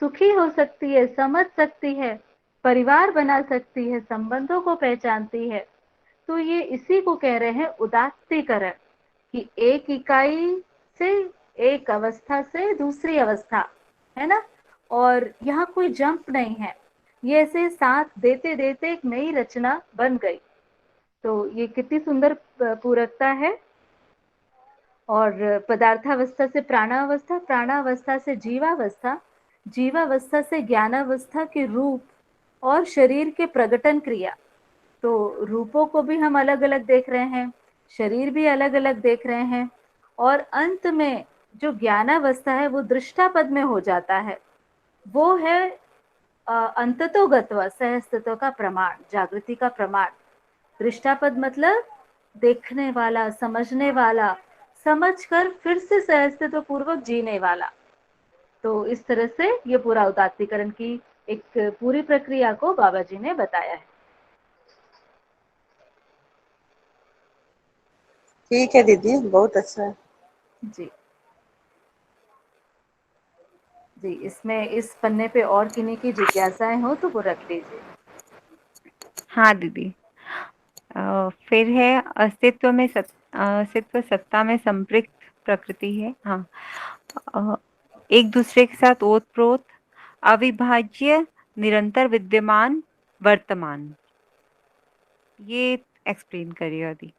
सुखी हो सकती है, समझ सकती है, परिवार बना सकती है, संबंधों को पहचानती है। तो ये इसी को कह रहे हैं उदात्तीकरण, कि एक इकाई से, एक अवस्था से दूसरी अवस्था, है ना। और यहाँ कोई जंप नहीं है, ये ऐसे साथ देते देते एक नई रचना बन गई। तो ये कितनी सुंदर पूरकता है। और पदार्थावस्था से प्राणावस्था, प्राणावस्था से जीवावस्था, जीवावस्था से ज्ञानावस्था के रूप और शरीर के प्रकटन क्रिया। तो रूपों को भी हम अलग अलग देख रहे हैं, शरीर भी अलग अलग देख रहे हैं, और अंत में जो ज्ञानावस्था है वो दृष्टापद में हो जाता है। वो है अंततोगत्व सहस्तित्व का प्रमाण, जागृति का प्रमाण। दृष्टापद मतलब देखने वाला, समझने वाला, समझकर फिर से सहस्तित्व पूर्वक जीने वाला। तो इस तरह से ये पूरा उदात्तीकरण की एक पूरी प्रक्रिया को बाबा जी ने बताया है। ठीक है दीदी, बहुत अच्छा है। जी जी, इसमें इस पन्ने पे और किन्हीं की जिज्ञासाएं हो तो वो रख लीजिए। हाँ दीदी। फिर है अस्तित्व सत्ता में संपृक्त प्रकृति है। हाँ, एक दूसरे के साथ ओतप्रोत, अविभाज्य, निरंतर विद्यमान, वर्तमान। ये एक्सप्लेन करिए दी।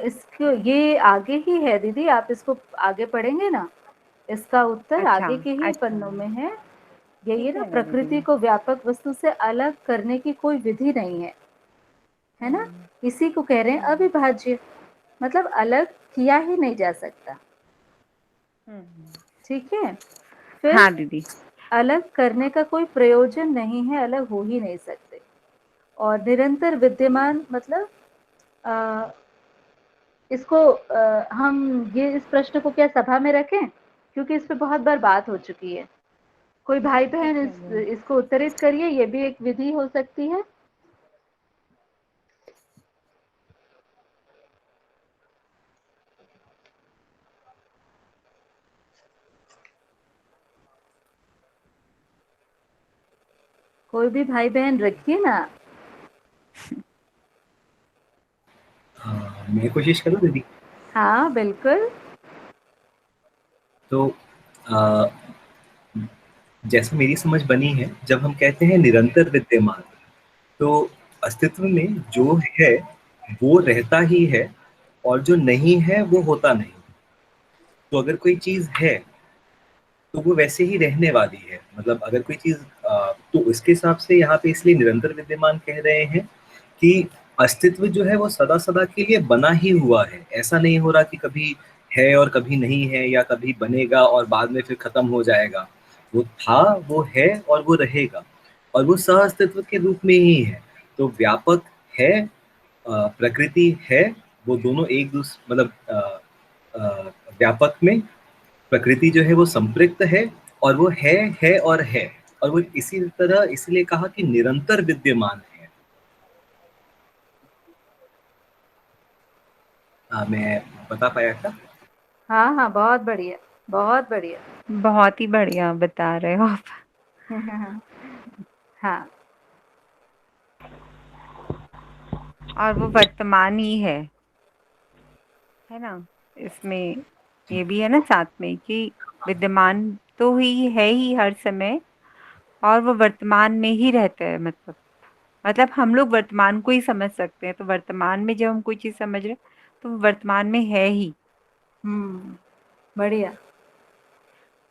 इसको ये आगे ही है दीदी, आप इसको आगे पढ़ेंगे ना, इसका उत्तर अच्छा, आगे के ही अच्छा। पन्नों में है। यही ठीक ना, रहेगा प्रकृति दीदी। को व्यापक वस्तु से अलग करने की कोई विधि नहीं है ना। इसी को कह रहे हैं अविभाज्य, मतलब अलग किया ही नहीं जा सकता। ठीक है। फिर हाँ दीदी। अलग करने का कोई प्रयोजन नहीं है, अलग हो ही नहीं सकते। और निरंतर विद्यमान मतलब इसको हम ये इस प्रश्न को क्या सभा में रखें, क्योंकि इस पे बहुत बार बात हो चुकी है। कोई भाई बहन इसको उत्तरित करिए, ये भी एक विधि हो सकती है। कोई भी भाई बहन रखिए ना। मैं कोशिश करूँ दीदी? हाँ बिल्कुल। तो जैसे मेरी समझ बनी है, जब हम कहते हैं निरंतर विद्यमान, तो अस्तित्व में जो है वो रहता ही है और जो नहीं है वो होता नहीं। तो अगर कोई चीज है तो वो वैसे ही रहने वाली है। मतलब अगर कोई चीज तो उसके हिसाब से यहाँ पे इसलिए निरंतर विद्यमान कह रहे हैं कि अस्तित्व जो है वो सदा सदा के लिए बना ही हुआ है। ऐसा नहीं हो रहा कि कभी है और कभी नहीं है, या कभी बनेगा और बाद में फिर खत्म हो जाएगा। वो था, वो है और वो रहेगा, और वो सह अस्तित्व के रूप में ही है। तो व्यापक है, प्रकृति है, वो दोनों एक दूसरे मतलब व्यापक में प्रकृति जो है वो संपृक्त है, और वो है और है। और वो इसी तरह इसलिए कहा कि निरंतर विद्यमान है। मैं बता पाया था? हाँ हाँ, बहुत बढ़िया, बहुत बढ़िया। बहुत ही बढ़िया बता रहे हो आप। हाँ, और वो वर्तमान ही है ना? इसमें ये भी है ना साथ में कि विद्यमान तो ही हर समय, और वो वर्तमान में ही रहता है। मतलब हम लोग वर्तमान को ही समझ सकते हैं, तो वर्तमान में जब हम कोई चीज़ समझ रहे हैं तो वो वर्तमान में है ही। बढ़िया।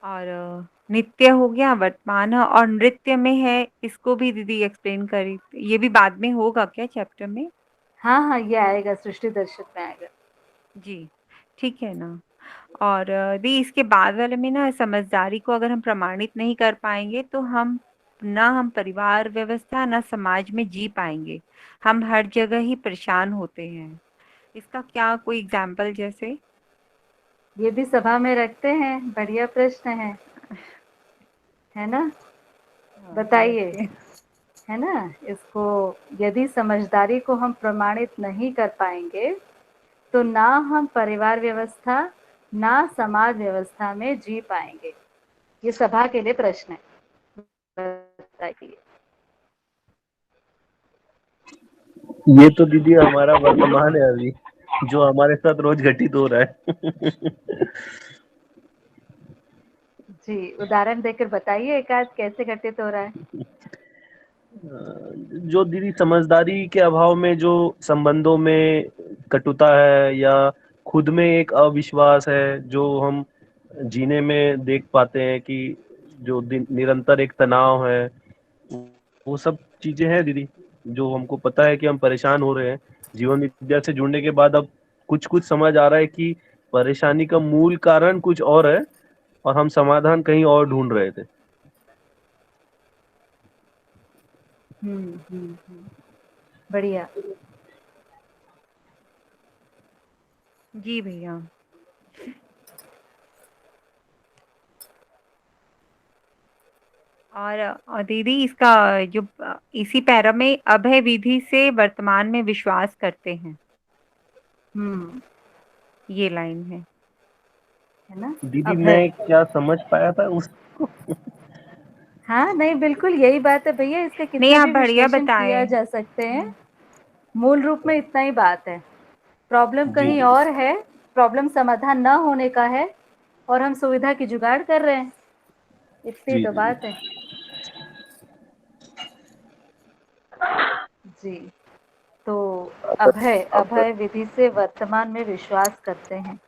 और नित्य हो गया, वर्तमान है, और नृत्य में है, इसको भी दीदी एक्सप्लेन करी। ये भी बाद में होगा क्या चैप्टर में? हाँ हाँ, ये आएगा, सृष्टि दर्शक में आएगा। जी, ठीक है ना। और दी इसके बाद वाले में ना समझदारी को अगर हम प्रमाणित नहीं कर पाएँगे तो हम परिवार व्यवस्था ना समाज में जी पाएँगे। हम हर जगह ही परेशान होते हैं। इसका क्या कोई एग्ज़ाम्पल जैसे? ये भी सभा में रखते हैं, बढ़िया प्रश्न है ना? हाँ, बताइए, रखते हैं। है ना? इसको, यदि समझदारी को हम प्रमाणित नहीं कर पाएंगे तो ना हम परिवार व्यवस्था ना समाज व्यवस्था में जी पाएंगे। ये सभा के लिए प्रश्न है, बताइए। ये तो दीदी हमारा वर्तमान है अभी, जो हमारे साथ रोज घटित हो रहा है। जी, उदाहरण देकर बताइए एक आध, कैसे घटित हो रहा है? जो दीदी समझदारी के अभाव में जो संबंधों में कटुता है, या खुद में एक अविश्वास है जो हम जीने में देख पाते हैं, कि जो निरंतर एक तनाव है, वो सब चीजें हैं दीदी, जो हमको पता है कि हम परेशान हो रहे हैं। जीवन विद्या से जुड़ने के बाद अब कुछ कुछ समझ आ रहा है कि परेशानी का मूल कारण कुछ और है, और हम समाधान कहीं और ढूंढ रहे थे। बढ़िया। जी भैया। और दीदी इसका जो इसी पैरा में अभय विधि से वर्तमान में विश्वास करते हैं, ये लाइन है ना? दीदी अभय। मैं क्या समझ पाया था उस हाँ, नहीं, बिल्कुल यही बात है भैया, इसके नहीं, कितने आप भी बढ़िया विश्लेषण किया बताएं। जा सकते हैं, मूल रूप में इतना ही बात है। प्रॉब्लम जी कहीं और है, प्रॉब्लम समाधान ना होने का है, और हम सुविधा की जुगाड़ कर रहे हैं, इतनी जी तो जी बात है। जी, तो अभय अभय विधि से वर्तमान में विश्वास करते हैं।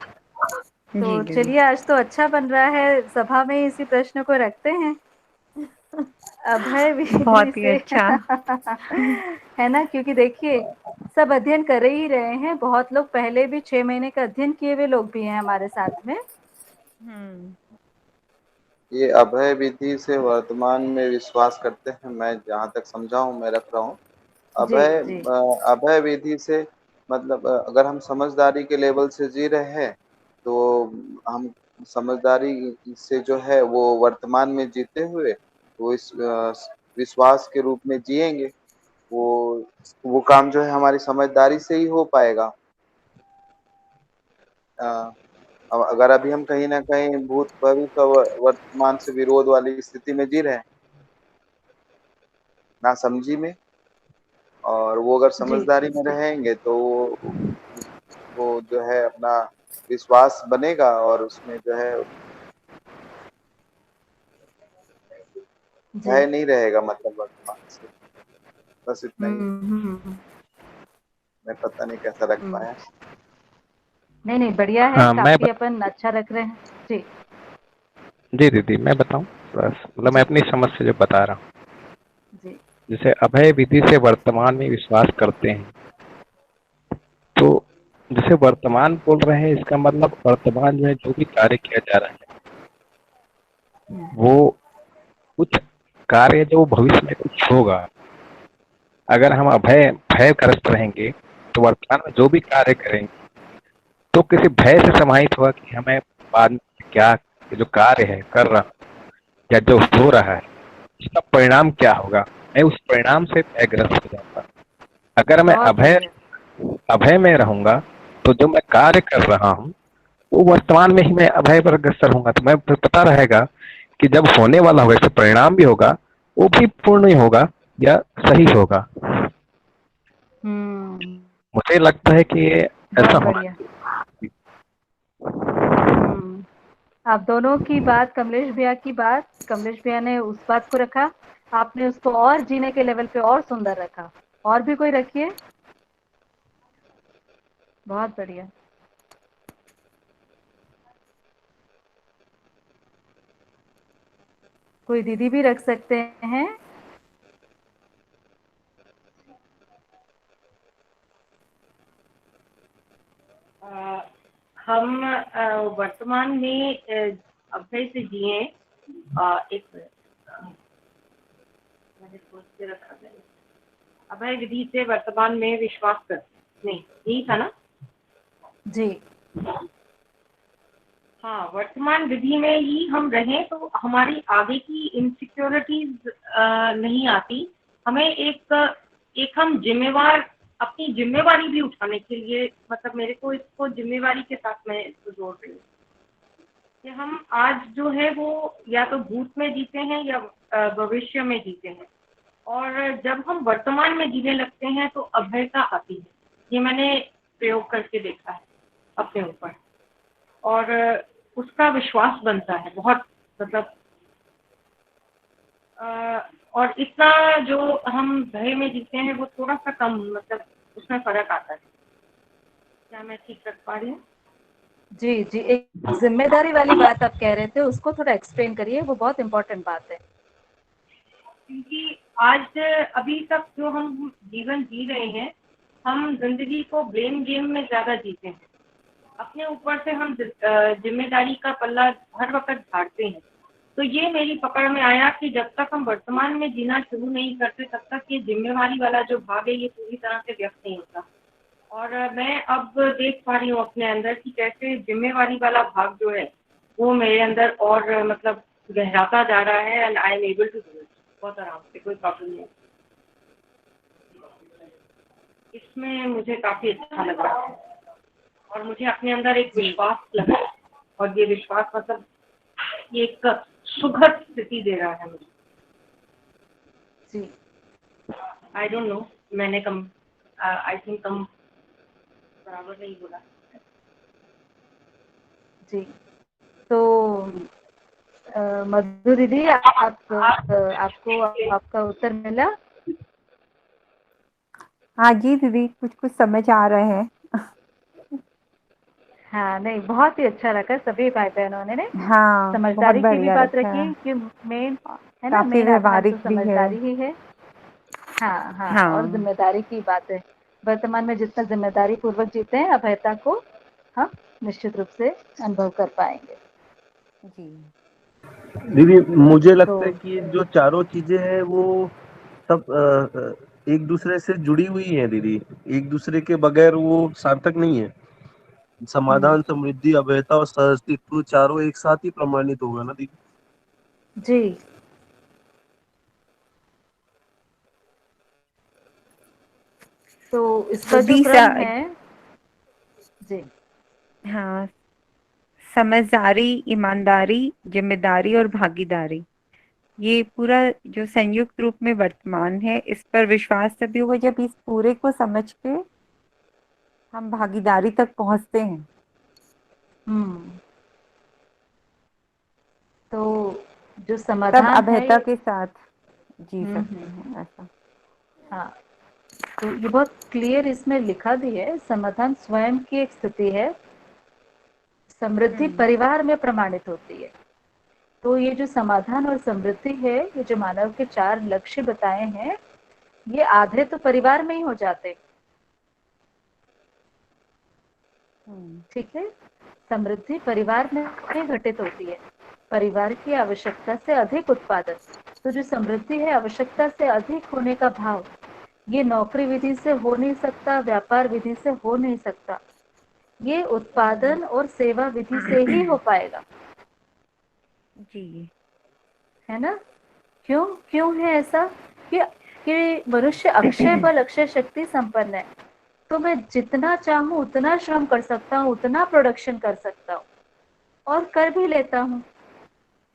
जी तो दीदी। चलिए, आज तो अच्छा बन रहा है, सभा में इसी प्रश्न को रखते हैं, अभय विधि बहुत ही से। अच्छा। है ना? क्योंकि देखिए, सब अध्ययन कर ही रहे हैं, बहुत लोग पहले भी 6 महीने का अध्ययन किए हुए लोग भी हैं हमारे साथ में। ये अभय विधि से वर्तमान में विश्वास करते हैं, मैं जहाँ तक समझा हूँ मैं रख रहा हूँ। जी अभय जी। अभय विधि से मतलब अगर हम समझदारी के लेवल से जी रहे हैं तो हम समझदारी से जो है वो वर्तमान में जीते हुए वो इस विश्वास के रूप में जिएंगे। वो वो काम जो है हमारी समझदारी से ही हो पाएगा। अ, अब अगर अभी हम कहीं ना कहीं भूत भविष्य और वर्तमान से विरोध वाली स्थिति में जी रहे हैं, ना समझी में, और वो अगर जी समझदारी में रहेंगे तो वो जो है अपना विश्वास बनेगा, और उसमें जो है जी। भय नहीं रहेगा मतलब वर्तमान से। बस इतना ही। हम्म। मैं पता नहीं कैसा रख हम्म। पाया। नहीं नहीं, बढ़िया है, हाँ काफी अपन अच्छा रख रहे हैं जी। जी दीदी मैं बताऊं, बस मतलब मैं जी अपनी समझ से जो बता रहा हूँ। जी। जैसे अभय विधि से वर्तमान में विश्वास करते हैं, तो जैसे वर्तमान बोल रहे हैं, इसका मतलब वर्तमान में जो भी कार्य किया जा रहा है हम्म। वो कुछ कार्य जो भविष्य में कुछ होगा। अगर हम अभय भयग्रस्त रहेंगे तो वर्तमान में जो भी कार्य करेंगे तो किसी भय से समाहित होगा कि हमें बाद में क्या, ये जो कार्य है कर रहा हूं या जो हो रहा है इसका परिणाम क्या होगा, मैं उस परिणाम से भयग्रस्त हो जाऊंगा। अगर मैं बहुत अभय बढ़िया। अभय में रहूंगा तो जो मैं कार्य कर रहा हूँ वो वर्तमान में ही मैं अभय पर अग्रसर होऊंगा, तो मैं पता रहेगा कि जब होने वाला होगा इसका परिणाम भी होगा, वो भी पूर्ण ही होगा या सही होगा। हम्म। मुझे लगता है कि ये बहुत ऐसा होना बढ़िया। चाहिए। हम्म। आप दोनों की बात, कमलेश भैया की बात, कमलेश भैया ने उस बात को रखा, आपने उसको और जीने के लेवल पे और सुंदर रखा। और भी कोई रखिए। बहुत बढ़िया। कोई दीदी भी रख सकते हैं। हम वर्तमान में अभय से जिए। एक मिनट, मैंने सोच के रखा है। अभय विधि से वर्तमान में विश्वास कर, नहीं यही था ना जी। हाँ, वर्तमान विधि में ही हम रहें तो हमारी आगे की इनसिक्योरिटीज नहीं आती। हमें एक हम जिम्मेवार, अपनी जिम्मेवारी भी उठाने के लिए, मतलब मेरे को इसको जिम्मेवारी के साथ मैं इसको जोड़ रही हूँ कि हम आज जो है वो या तो भूत में जीते हैं या भविष्य में जीते हैं। और जब हम वर्तमान में जीने लगते हैं तो अभयता आती है। ये मैंने प्रयोग करके देखा है अपने ऊपर, और उसका विश्वास बनता है बहुत, मतलब और इतना जो हम भय में जीते हैं वो थोड़ा सा कम, मतलब उसमें फर्क आता है। क्या मैं ठीक रख पा रही हूँ? जी जी, एक जिम्मेदारी वाली बात आप कह रहे थे, उसको थोड़ा एक्सप्लेन करिए, वो बहुत इंपॉर्टेंट बात है। क्योंकि आज अभी तक जो हम जीवन जी रहे हैं, हम जिंदगी को ब्लेम गेम में ज्यादा जीते हैं। अपने ऊपर से हम जिम्मेदारी का पल्ला हर वक्त झाड़ते हैं। तो ये मेरी पकड़ में आया कि जब तक हम वर्तमान में जीना शुरू नहीं करते तब तक ये जिम्मेवारी वाला जो भाग है ये पूरी तरह से व्यक्त नहीं होता। और मैं अब देख पा रही हूँ अपने अंदर कि कैसे जिम्मेवारी वाला भाग जो है वो मेरे अंदर और मतलब गहराता जा रहा है, and I am able to do it बहुत आराम से, कोई प्रॉब्लम नहीं। इसमें मुझे काफी अच्छा लग रहा है और मुझे अपने अंदर एक विश्वास लगा, और ये विश्वास मतलब ये एक सुखद स्थिति दे रहा है मुझे। जी। आई डोंट नो, मैंने कम आई थिंक कम बराबर नहीं बोला। जी। तो मधु दीदी, आपको आपका उत्तर मिला? हाँ जी दीदी, कुछ कुछ समझ आ रहे हैं। हाँ, नहीं बहुत ही अच्छा रखा सभी भाई बहनों ने हाँ, बहुत समझदारी की भी बढ़िया बात रखा रखी है। कि मेन है ना, काफी मेन आधार तो व्यवहारिक भी है। समझदारी ही है। हाँ हाँ, और हाँ जिम्मेदारी की बात है। वर्तमान में जितना जिम्मेदारी पूर्वक जीते हैं, अभयता को हम निश्चित रूप से अनुभव कर पाएंगे। जी। दीदी मुझे तो लगता है कि ये जो चारों चीजें हैं वो सब एक दूसरे से जुड़ी हुई हैं दीदी। एक दूसरे के बगैर वो सार्थक नहीं है। समाधान, समृद्धि, अभयता और सहअस्तित्व चारों एक साथ ही प्रमाणित होगा ना दीदी। जी। तो इसका जो बुद्धि क्रम है। जी। हाँ, समझदारी, ईमानदारी, जिम्मेदारी और भागीदारी, ये पूरा जो संयुक्त रूप में वर्तमान है, इस पर विश्वास तभी होगा जब इस पूरे को समझ के हम भागीदारी तक पहुंचते हैं। हम्म। तो जो तब समाधान है अभयता के साथ जी हम्म। सकते हैं ऐसा। हाँ, तो ये बहुत क्लियर इसमें लिखा भी है, समाधान स्वयं की एक स्थिति है, समृद्धि परिवार में प्रमाणित होती है। तो ये जो समाधान और समृद्धि है, ये जो मानव के 4 लक्ष्य बताए हैं, ये आधे तो परिवार में ही हो जाते। ठीक है, समृद्धि परिवार में घटित होती है, परिवार की आवश्यकता से अधिक उत्पादन। तो जो समृद्धि है, आवश्यकता से अधिक होने का भाव, ये नौकरी विधि से हो नहीं सकता, व्यापार विधि से हो नहीं सकता, ये उत्पादन और सेवा विधि से ही हो पाएगा। जी, है ना? क्यों क्यों है ऐसा? कि मनुष्य अक्षय बल अक्षय शक्ति संपन्न है, तो मैं जितना चाहूं उतना श्रम कर सकता हूँ, उतना प्रोडक्शन कर सकता हूँ और कर भी लेता हूँ।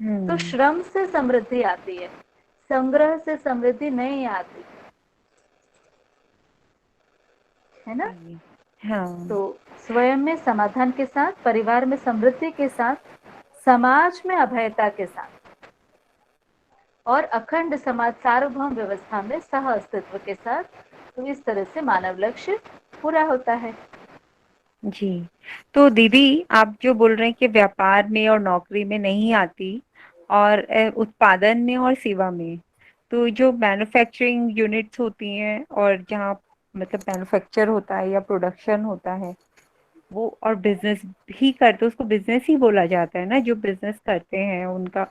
तो श्रम से समृद्धि आती है, संग्रह से समृद्धि नहीं आती, है ना? हाँ, तो स्वयं में समाधान के साथ, परिवार में समृद्धि के साथ, समाज में अभयता के साथ और अखंड समाज सार्वभौम व्यवस्था में सह अस्तित्व के साथ, तो इस तरह से मानव लक्ष्य पूरा होता है। जी। तो दीदी, आप जो बोल रहे हैं कि व्यापार में और नौकरी में नहीं आती और उत्पादन में और सेवा में, तो जो मैन्युफैक्चरिंग यूनिट्स होती हैं और जहाँ मतलब मैन्युफैक्चर होता है या प्रोडक्शन होता है, वो और बिजनेस ही करते, उसको बिजनेस ही बोला जाता है ना, जो बिजनेस करते हैं उनका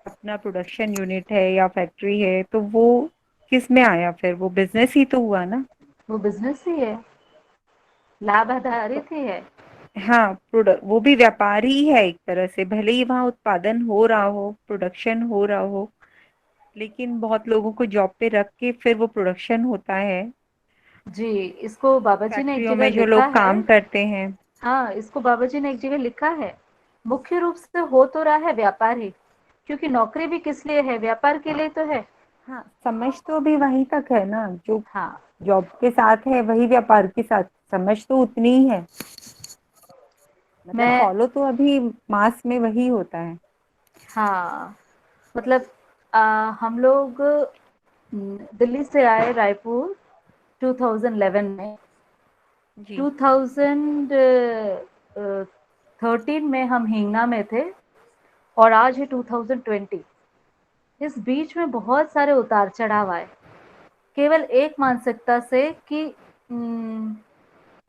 अपना प्रोडक्शन यूनिट है या फैक्ट्री है, तो वो किस में आया फिर? वो बिजनेस ही तो हुआ ना? वो बिजनेस ही है, लाभ आधारित ही है। हाँ, प्रोडक्ट वो भी व्यापार ही है एक तरह से, भले ही वहाँ उत्पादन हो रहा हो, प्रोडक्शन हो रहा हो, लेकिन बहुत लोगों को जॉब पे रख के फिर वो प्रोडक्शन होता है, जी, इसको बाबा जी ने एक फैक्ट्रियों जगह में जो लिखा लोग है। काम करते हैं। हाँ, इसको बाबा जी ने एक जगह लिखा है, मुख्य रूप से हो तो रहा है व्यापार ही, क्योंकि नौकरी भी किस लिए है? व्यापार के लिए तो है। हाँ, समझ तो अभी वहीं तक है ना, जो हाँ, जॉब के साथ है वही व्यापार के साथ, समझ तो उतनी ही है, मतलब मैं फॉलो तो अभी मास में वही होता है। हाँ, मतलब हम लोग दिल्ली से आए रायपुर 2011 में, जी। 2013 में हम हिंगना में थे और आज है 2020। इस बीच में बहुत सारे उतार चढ़ाव आए, केवल एक मानसिकता से कि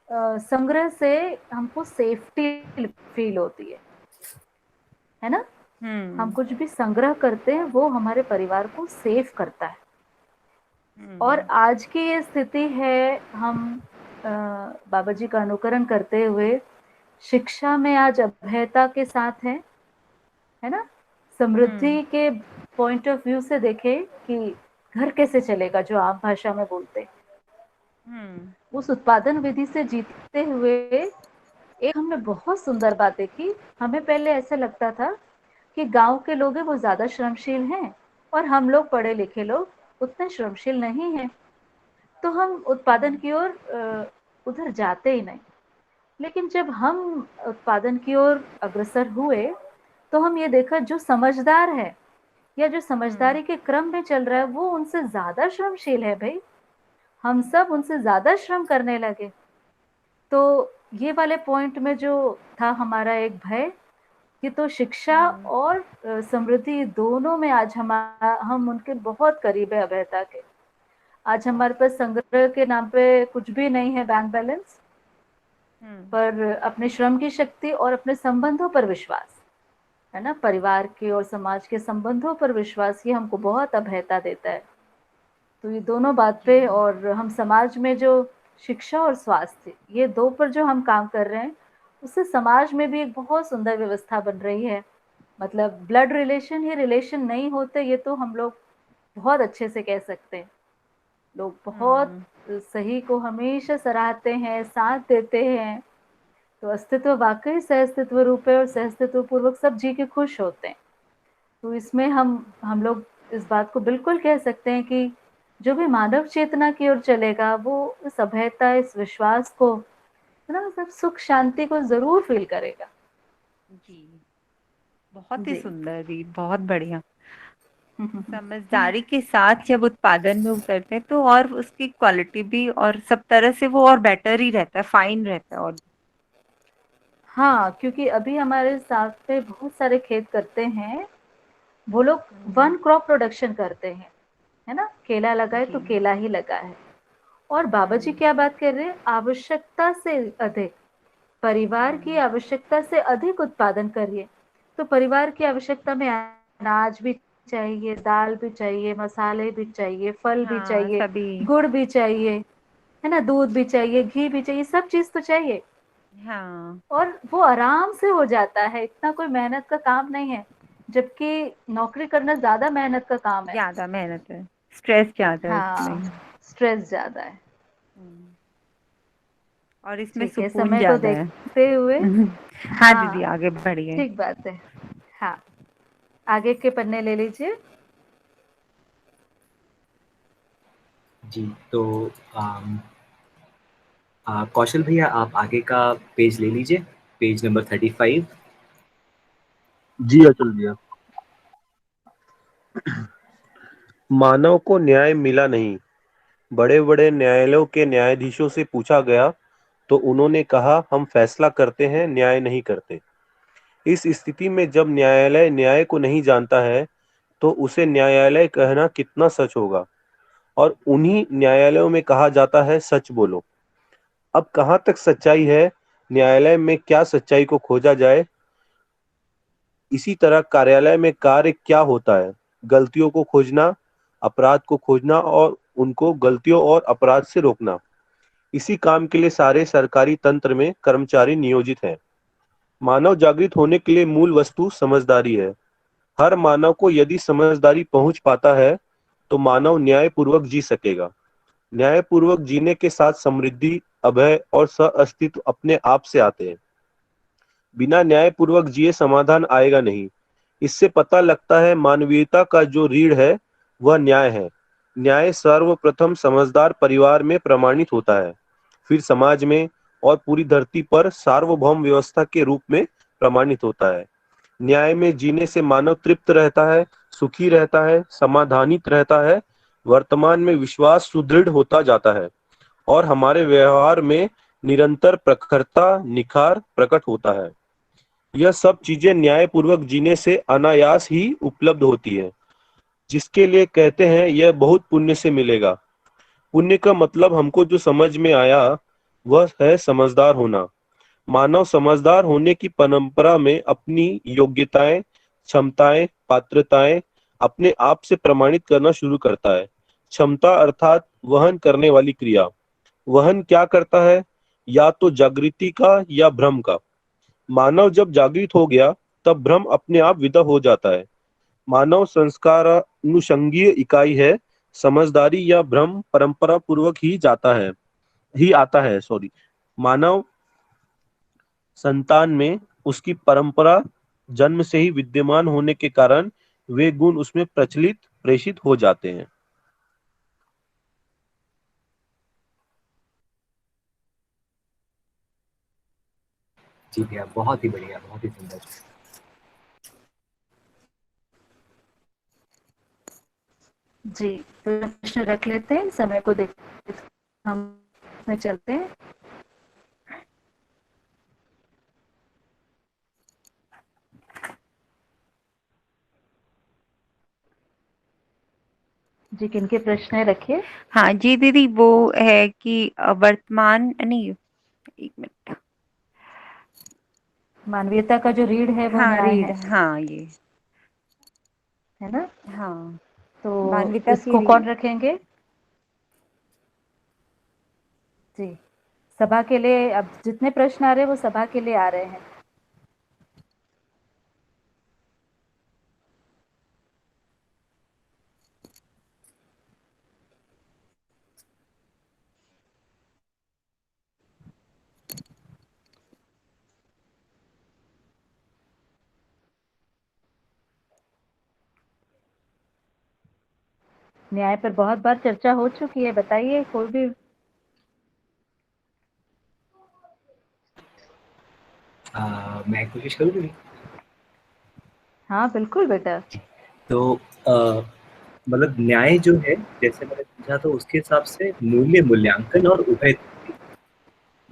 संग्रह से हमको सेफ्टी फील होती है ना? हम कुछ भी संग्रह करते हैं वो हमारे परिवार को सेफ करता है। और आज की ये स्थिति है, हम बाबा जी का अनुकरण करते हुए शिक्षा में आज अभयता के साथ है ना? समृद्धि के पॉइंट ऑफ व्यू से देखें कि घर कैसे चलेगा, जो आम भाषा में बोलते, उस उत्पादन विधि से जीतते हुए एक हमने बहुत सुंदर बात देखी। हमें पहले ऐसा लगता था कि गांव के लोग हैं वो ज्यादा श्रमशील हैं और हम लोग पढ़े लिखे लोग उतने श्रमशील नहीं हैं, तो हम उत्पादन की ओर उधर जाते ही नहीं। लेकिन जब हम उत्पादन की ओर अग्रसर हुए, तो हम ये देखा जो समझदार है या जो समझदारी के क्रम में चल रहा है वो उनसे ज्यादा श्रमशील है भाई। हम सब उनसे ज्यादा श्रम करने लगे। तो ये वाले पॉइंट में जो था हमारा एक भय, कि तो शिक्षा और समृद्धि दोनों में आज हम उनके बहुत करीब है अभयता के। आज हमारे पास संग्रह के नाम पे कुछ भी नहीं है बैंक बैलेंस, पर अपने श्रम की शक्ति और अपने संबंधों पर विश्वास, है ना, परिवार के और समाज के संबंधों पर विश्वास, ये हमको बहुत अभयता देता है। तो ये दोनों बात पे, और हम समाज में जो शिक्षा और स्वास्थ्य, ये दो पर जो हम काम कर रहे हैं, उससे समाज में भी एक बहुत सुंदर व्यवस्था बन रही है। मतलब ब्लड रिलेशन ही रिलेशन नहीं होते, ये तो हम लोग बहुत अच्छे से कह सकते हैं। लोग बहुत सही को हमेशा सराहते हैं, साथ देते हैं, तो अस्तित्व वाकई सहअस्तित्व रूप है और सहअस्तित्व पूर्वक सब जी के खुश होते हैं। तो इसमें हम लोग इस बात को बिल्कुल कह सकते हैं कि जो भी मानव चेतना की ओर चलेगा वो इस अभयता, इस विश्वास को, है ना, मतलब सुख शांति को जरूर फील करेगा। जी, बहुत ही जी सुंदर दी, बहुत बढ़िया। समझदारी के साथ जब उत्पादन में उतरते हैं तो और उसकी क्वालिटी भी और सब तरह से वो और बेटर ही रहता है, फाइन रहता है। और हाँ, क्योंकि अभी हमारे साथ पे बहुत सारे खेत करते हैं, वो लोग वन क्रॉप प्रोडक्शन करते हैं, है ना? केला लगाए तो जी। केला ही लगा है। और बाबा जी क्या बात कर रहे हैं, आवश्यकता से अधिक, परिवार की आवश्यकता से अधिक उत्पादन करिए। तो परिवार की आवश्यकता में अनाज भी चाहिए, दाल भी चाहिए, मसाले भी चाहिए, फल भी हाँ, चाहिए, सभी। गुड़ भी चाहिए, है ना? दूध भी चाहिए, घी भी चाहिए, सब चीज तो चाहिए। हाँ, और वो आराम से हो जाता है, इतना कोई मेहनत का काम नहीं है। जबकि नौकरी करना ज्यादा मेहनत का काम है। ज्यादा मेहनत है, स्ट्रेस ज्यादा है हाँ, उसमें। स्ट्रेस ज्यादा है। हम्म, और इसमें ठीक है, सुकून समय को ज्यादा है। देखते हुए। हाँ दीदी, हाँ, आगे बढ़िए। ठीक बात है। हाँ, आगे के पन्ने ले लीजिए। जी, तो कौशल भैया आप आगे का पेज ले लीजिए, पेज नंबर 35। जी अचल भैया। मानव को न्याय मिला नहीं। बड़े बड़े न्यायालयों के न्यायाधीशों से पूछा गया तो उन्होंने कहा हम फैसला करते हैं, न्याय नहीं करते। इस स्थिति में जब न्यायालय न्याय को नहीं जानता है तो उसे न्यायालय कहना कितना सच होगा। और उन्हीं न्यायालयों में कहा जाता है सच बोलो। अब कहाँ तक सच्चाई है, न्यायालय में क्या सच्चाई को खोजा जाए। इसी तरह कार्यालय में कार्य क्या होता है, गलतियों को खोजना, अपराध को खोजना और उनको गलतियों और अपराध से रोकना। इसी काम के लिए सारे सरकारी तंत्र में कर्मचारी नियोजित हैं। मानव जागृत होने के लिए मूल वस्तु समझदारी है। हर मानव को यदि समझदारी पहुंच पाता है तो मानव न्यायपूर्वक जी सकेगा। न्यायपूर्वक जीने के साथ समृद्धि, अभय और सह अस्तित्व अपने आप से आते हैं। बिना न्यायपूर्वक जिए समाधान आएगा नहीं। इससे पता लगता है मानवीयता का जो रीढ़ है वह न्याय है। न्याय सर्वप्रथम समझदार परिवार में प्रमाणित होता है, फिर समाज में और पूरी धरती पर सार्वभौम व्यवस्था के रूप में प्रमाणित होता है। न्याय में जीने से मानव तृप्त रहता है, सुखी रहता है, समाधानित रहता है। वर्तमान में विश्वास सुदृढ़ होता जाता है और हमारे व्यवहार में निरंतर प्रखरता, निखार प्रकट होता है। यह सब चीजें न्यायपूर्वक जीने से अनायास ही उपलब्ध होती है, जिसके लिए कहते हैं यह बहुत पुण्य से मिलेगा। पुण्य का मतलब हमको जो समझ में आया वह है समझदार होना। मानव समझदार होने की परंपरा में अपनी योग्यताएं, क्षमताएं, पात्रताएं अपने आप से प्रमाणित करना शुरू करता है। क्षमता अर्थात वहन करने वाली क्रिया। वहन क्या करता है, या तो जागृति का या भ्रम का। मानव जब जागृत हो गया तब भ्रम अपने आप विदा हो जाता है। मानव संस्कार अनुषंगीय इकाई है। समझदारी या भ्रम परंपरा पूर्वक ही आता है सॉरी। मानव संतान में उसकी परंपरा जन्म से ही विद्यमान होने के कारण वे गुण उसमें प्रचलित प्रेषित हो जाते हैं। जी भैया, बहुत ही बढ़िया, बहुत ही सुंदर। जी, तो प्रश्न रख लेते हैं, समय को देखते हम में चलते हैं। जी, किनके प्रश्न है, रखिए। हाँ जी दीदी, वो है कि वर्तमान नहीं, एक मिनट। मानवीयता का जो रीढ़ है वो हाँ न्याय रीढ़, है हाँ ये, ना? हाँ तो मानवता की इसको रीढ़। कौन रखेंगे? जी, सभा के लिए अब जितने प्रश्न आ रहे हैं वो सभा के लिए आ रहे हैं। न्याय पर बहुत बार चर्चा हो चुकी है, बताइए कोई भी। मैं कोशिश करूँ दीदी। हाँ बिल्कुल बेटा। तो मतलब न्याय जो है, जैसे मैंने समझा तो उसके हिसाब से मूल्य मूल्यांकन और उभय तृप्ति।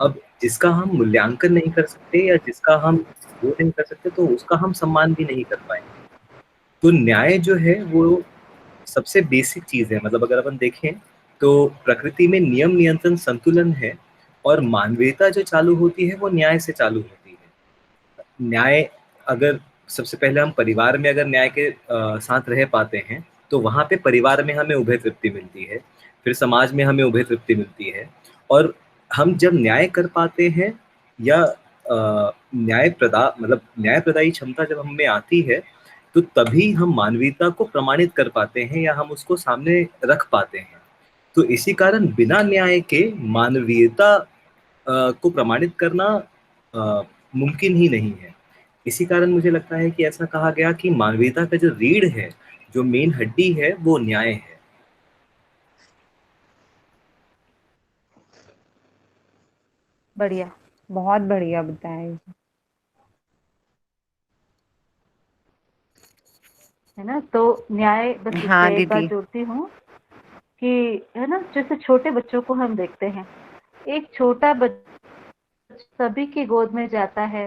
अब जिसका हम मूल्यांकन नहीं कर सकते या जिसका हम वो नहीं कर सकते, तो उसका हम सम्मान भी नहीं कर पाएंगे। तो न्याय जो है वो सबसे बेसिक चीज है। मतलब अगर अपन देखें तो प्रकृति में नियम नियंत्रण संतुलन है, और मानवीयता जो चालू होती है वो न्याय से चालू होती है। न्याय, अगर सबसे पहले हम परिवार में अगर न्याय के साथ रह पाते हैं, तो वहां पे परिवार में हमें उभय तृप्ति मिलती है, फिर समाज में हमें उभय तृप्ति मिलती है। और हम जब न्याय कर पाते हैं, या न्याय प्रदायी क्षमता जब हम में आती है, तो तभी हम मानवीयता को प्रमाणित कर पाते हैं या हम उसको सामने रख पाते हैं। तो इसी कारण बिना न्याय के मानवीयता को प्रमाणित करना मुमकिन ही नहीं है। इसी कारण मुझे लगता है कि ऐसा कहा गया कि मानवीयता का जो रीढ़ है, जो मेन हड्डी है, वो न्याय है। बढ़िया, बहुत बढ़िया बताया। है ना। तो न्याय, बस इस हाँ पे एक बात दीदी। जोड़ती हूँ कि है ना, जैसे छोटे बच्चों को हम देखते हैं, एक छोटा बच्चा सभी की गोद में जाता है,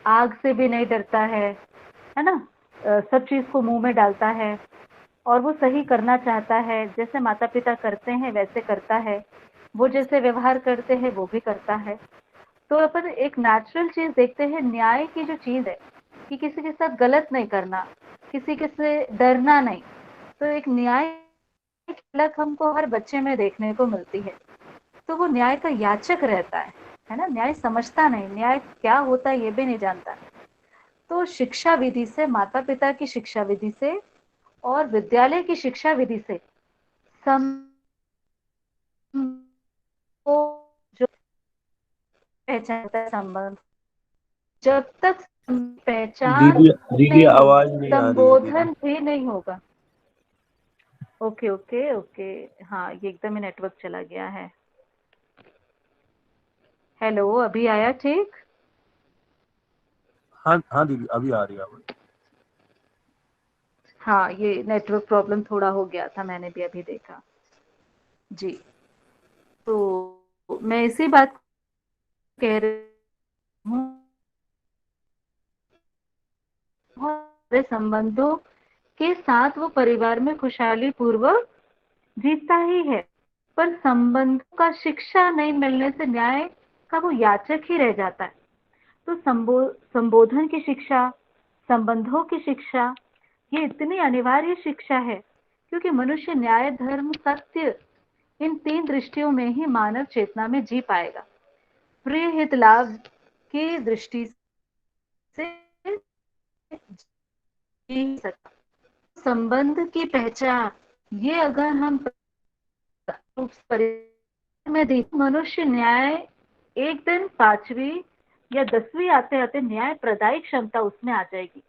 आग से भी नहीं डरता है ना। सब चीज को मुंह में डालता है और वो सही करना चाहता है, जैसे माता पिता करते हैं वैसे करता है, वो जैसे व्यवहार करते हैं वो भी करता है। तो अपन एक नेचुरल चीज देखते हैं, न्याय की जो चीज है कि किसी के साथ गलत नहीं करना, किसी के से डरना नहीं। तो एक न्याय की झलक हमको हर बच्चे में देखने को मिलती है। तो वो न्याय का याचक रहता है ना। न्याय समझता नहीं, न्याय क्या होता है ये भी नहीं जानता। तो शिक्षा विधि से, माता पिता की शिक्षा विधि से और विद्यालय की शिक्षा विधि से सम को जो पहचानता है संबंध, जब तक पहचान दीदी दीदी नहीं होगी आवाज नहीं आ रही है दीदी। संबोधन भी नहीं होगा। Okay okay okay. हाँ, ये एकदम ही नेटवर्क चला गया है। हेलो, अभी आया ठीक? हाँ हाँ दीदी अभी आ रही है आवाज। हाँ, ये नेटवर्क प्रॉब्लम थोड़ा हो गया था, मैंने भी अभी देखा जी। तो मैं इसी बात कह रही हूँ, हमारे संबंधों के साथ वो परिवार में खुशहाली पूर्वक जीता ही है, पर संबंधों का शिक्षा नहीं मिलने से न्याय का वो याचक ही रह जाता है। तो संबोधन की शिक्षा, संबंधों की शिक्षा, ये इतनी अनिवार्य शिक्षा है, क्योंकि मनुष्य न्याय, धर्म, सत्य, इन 3 दृष्टियों में ही मानव चेतना में जी पाएगा। प्रिय हित लाभ की दृष्टि से जी सकता। संबंध की पहचान, ये अगर हम में देखें, मनुष्य न्याय एक दिन 5वीं या 10वीं आते आते न्याय प्रदायी क्षमता उसमें आ जाएगी।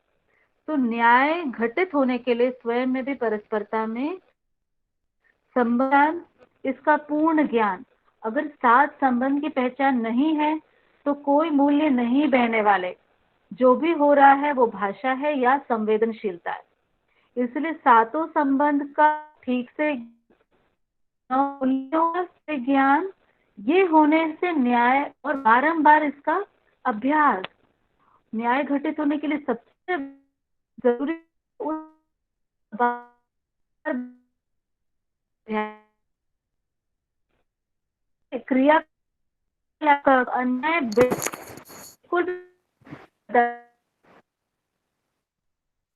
तो न्याय घटित होने के लिए स्वयं में भी परस्परता में संबंध, इसका पूर्ण ज्ञान, अगर सात संबंध की पहचान नहीं है तो कोई मूल्य नहीं बहने वाले। जो भी हो रहा है वो भाषा है या संवेदनशीलता है। इसलिए सातों संबंध का ठीक से मूल्यों से ज्ञान, ये होने से न्याय और बारंबार इसका अभ्यास, न्याय घटित होने के लिए सबसे जरूरी क्रिया अन्याय बिल्कुल।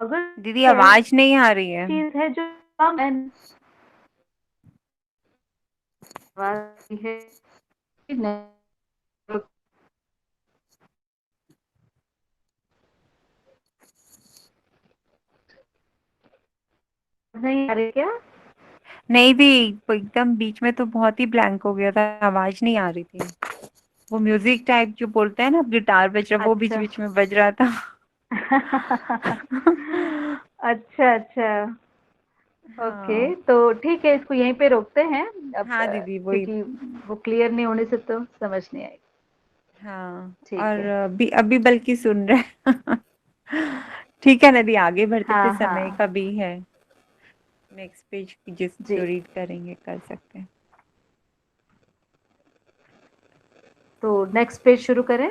अगर दीदी आवाज नहीं आ रही है। चीज है जो है नहीं आ रही क्या? नहीं भी, एकदम बीच में तो बहुत ही ब्लैंक हो गया था, आवाज नहीं आ रही थी। वो म्यूजिक टाइप जो बोलते हैं ना, गिटार बज रहा, वो बीच अच्छा। बीच में बज रहा था। अच्छा अच्छा। ओके, हाँ तो ठीक है, इसको यहीं पे रोकते हैं अब, हाँ दीदी वही। क्योंकि वो क्लियर नहीं होने से तो समझ नहीं आएगी। हाँ, ठीक और है। अभी अभी बल्कि सुन रहे हैं। ठीक है नदी, आगे बढ़ते थे, हाँ समय हाँ का भी है। नेक्स्ट पेज जिस जी। जो रीड करेंगे कर सकते हैं। तो नेक्स्ट पेज शुरू करें।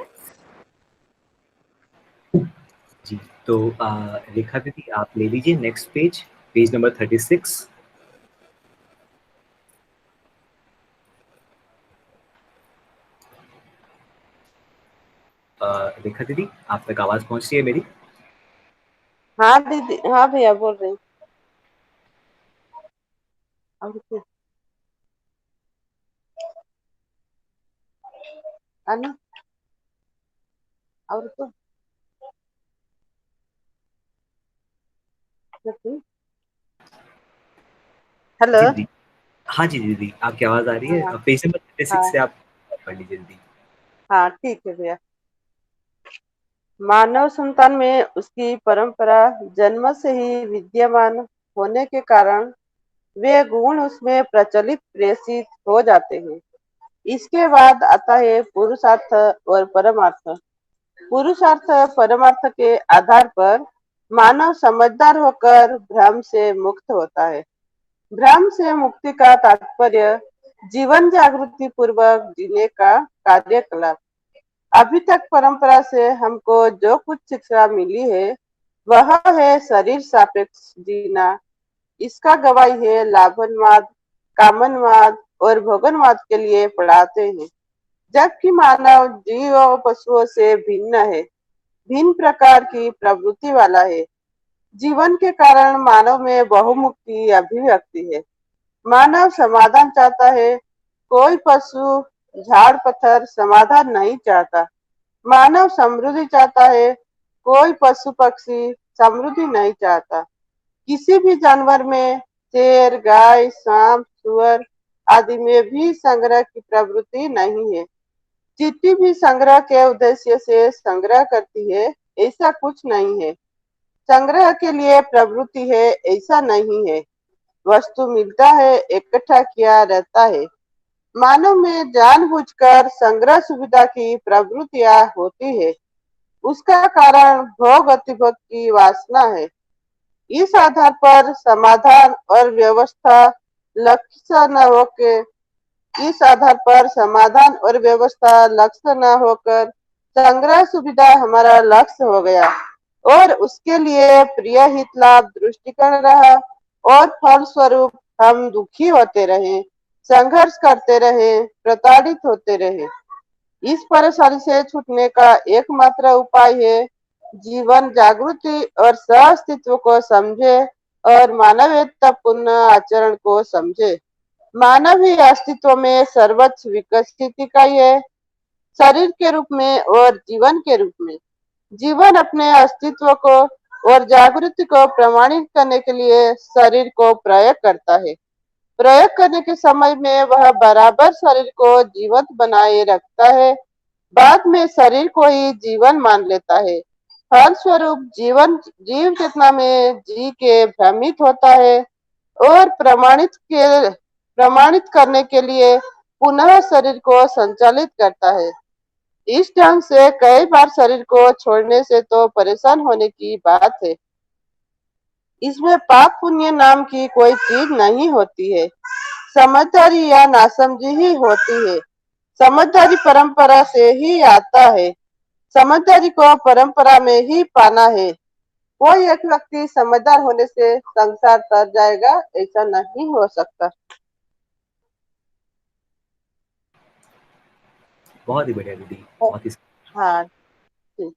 जी, तो रेखा दीदी आप ले लीजिए नेक्स्ट पेज, पेज नंबर 36। रेखा दीदी आप तक आवाज पहुंच रही है मेरी? हाँ दीदी, हाँ भैया बोल रही हूँ। और क्या? अनु, और तो हेलो। जी दीदी। हाँ जी दीदी, आपकी आवाज आ रही है। हाँ पेज नंबर 36 हाँ से आप पढ़ लीजिए दीदी। हाँ, ठीक है भैया। मानव संतान में उसकी परंपरा जन्म से ही विद्यमान होने के कारण वे गुण उसमें प्रचलित प्रेषित हो जाते हैं। इसके बाद आता है पुरुषार्थ और परमार्थ। पुरुषार्थ परमार्थ के आधार पर मानव समझदार होकर भ्रम से मुक्त होता है। भ्रम से मुक्ति का तात्पर्य जीवन जागृति पूर्वक जीने का कार्यकलाप। अभी तक परंपरा से हमको जो कुछ शिक्षा मिली है वह है शरीर सापेक्ष जीना। इसका गवाही है लाभनवाद, कामनवाद और भोगनवाद के लिए पढ़ाते हैं। जबकि मानव जीव और पशुओं से भिन्न है, भिन्न प्रकार की प्रवृत्ति वाला है। जीवन के कारण मानव में बहुमुखी अभिव्यक्ति है। मानव समाधान चाहता है, कोई पशु झाड़ पत्थर समाधान नहीं चाहता। मानव समृद्धि चाहता है, कोई पशु पक्षी समृद्धि नहीं चाहता। किसी भी जानवर में शेर, गाय, सांप, सुअर आदि में भी संग्रह की प्रवृत्ति नहीं है। चींटी भी संग्रह के उद्देश्य से संग्रह करती है, ऐसा कुछ नहीं है। संग्रह के लिए प्रवृत्ति है, ऐसा नहीं है। वस्तु मिलता है, इकट्ठा किया रहता है। मानव में जानबूझकर संग्रह सुविधा की प्रवृत्तियां होती है। उसका कारण भोग अतिभोग की वासना है। इस आधार पर समाधान और व्यवस्था लक्ष्य न होकर इस आधार पर समाधान और व्यवस्था लक्ष्य न होकर संग्रह सुविधा हमारा लक्ष्य हो गया और उसके लिए प्रिय हित लाभ दृष्टिकोण रहा और फलस्वरूप हम दुखी होते रहे, संघर्ष करते रहे, प्रताड़ित होते रहे। इस परेशानी से छूटने का एकमात्र उपाय है जीवन जागृति और सह अस्तित्व को समझे और मानवतापूर्ण आचरण को समझे। मानव ही अस्तित्व में सर्वोच्च विकसित इकाई है, शरीर के रूप में और जीवन के रूप में। जीवन अपने अस्तित्व को और जागृति को प्रमाणित करने के लिए शरीर को प्रयोग करता है। प्रयोग करने के समय में वह बराबर शरीर को जीवंत बनाए रखता है, बाद में शरीर को ही जीवन मान लेता है। फलस्वरूप जीवन जीव चेतना में जी के भ्रमित होता है और प्रमाणित करने के लिए पुनः शरीर को संचालित करता है। इस ढंग से कई बार शरीर को छोड़ने से तो परेशान होने की बात है। इसमें पाप पुण्य नाम की कोई चीज नहीं होती है, समझदारी या नासमझी ही होती है। समझदारी परंपरा से ही आता है, समझदारी को परंपरा में ही पाना है। कोई एक व्यक्ति समझदार होने से संसार तर जाएगा, ऐसा नहीं हो सकता। बहुत ही बढ़िया दीदी, बहुत ही। हाँ ठीक।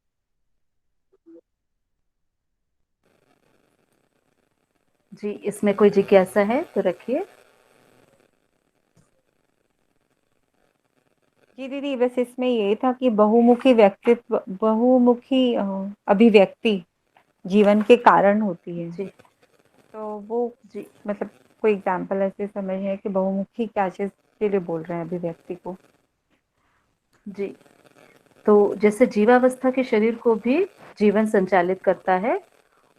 जी, इसमें कोई जिज्ञासा है तो रखिए। जी दीदी, बस इसमें ये था कि बहुमुखी व्यक्तित्व, बहुमुखी अभिव्यक्ति जीवन के कारण होती है। जी तो वो जी मतलब कोई एग्जांपल ऐसे समझ है कि बहुमुखी क्या चीज के लिए बोल रहे हैं अभिव्यक्ति को? जी, तो जैसे जीवावस्था के शरीर को भी जीवन संचालित करता है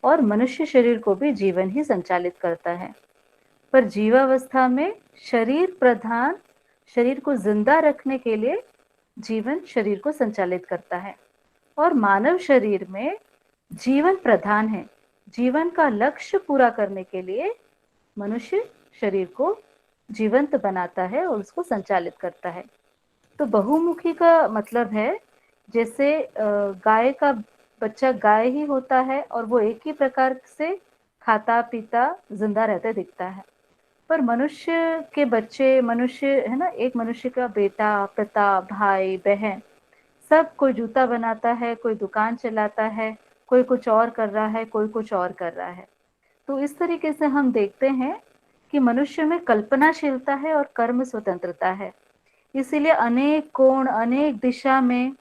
और मनुष्य शरीर को भी जीवन ही संचालित करता है। पर जीवावस्था में शरीर प्रधान, शरीर को जिंदा रखने के लिए जीवन शरीर को संचालित करता है और मानव शरीर में जीवन प्रधान है। जीवन का लक्ष्य पूरा करने के लिए मनुष्य शरीर को जीवंत बनाता है और उसको संचालित करता है। तो बहुमुखी का मतलब है जैसे गाय का बच्चा गाय ही होता है और वो एक ही प्रकार से खाता पीता जिंदा रहते दिखता है, पर मनुष्य के बच्चे, मनुष्य है ना, एक मनुष्य का बेटा, पिता, भाई, बहन, सब कोई जूता बनाता है, कोई दुकान चलाता है, कोई कुछ और कर रहा है, कोई कुछ और कर रहा है। तो इस तरीके से हम देखते हैं कि मनुष्य में कल्पनाशीलता है और कर्म स्वतंत्रता है। इसीलिए अनेक कोण, अनेक दिशा में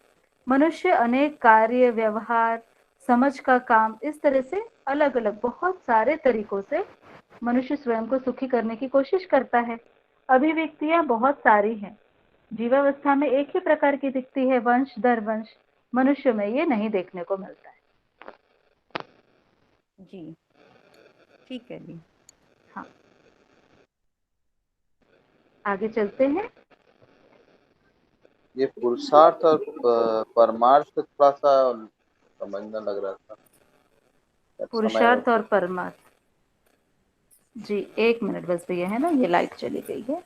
मनुष्य अनेक कार्य, व्यवहार, समझ का काम, इस तरह से अलग अलग बहुत सारे तरीकों से मनुष्य स्वयं को सुखी करने की कोशिश करता है। अभिव्यक्तियां बहुत सारी हैं। जीवावस्था में एक ही प्रकार की दिखती है वंश दर वंश, मनुष्य में ये नहीं देखने को मिलता है। जी, ठीक है जी। हाँ, आगे चलते हैं। ये पुरुषार्थ और परमार्थ थोड़ा सा समझना लग रहा था। पुरुषार्थ और परमार्थ, जी एक मिनट बस भैया, है ना, ये लाइट चली गई है।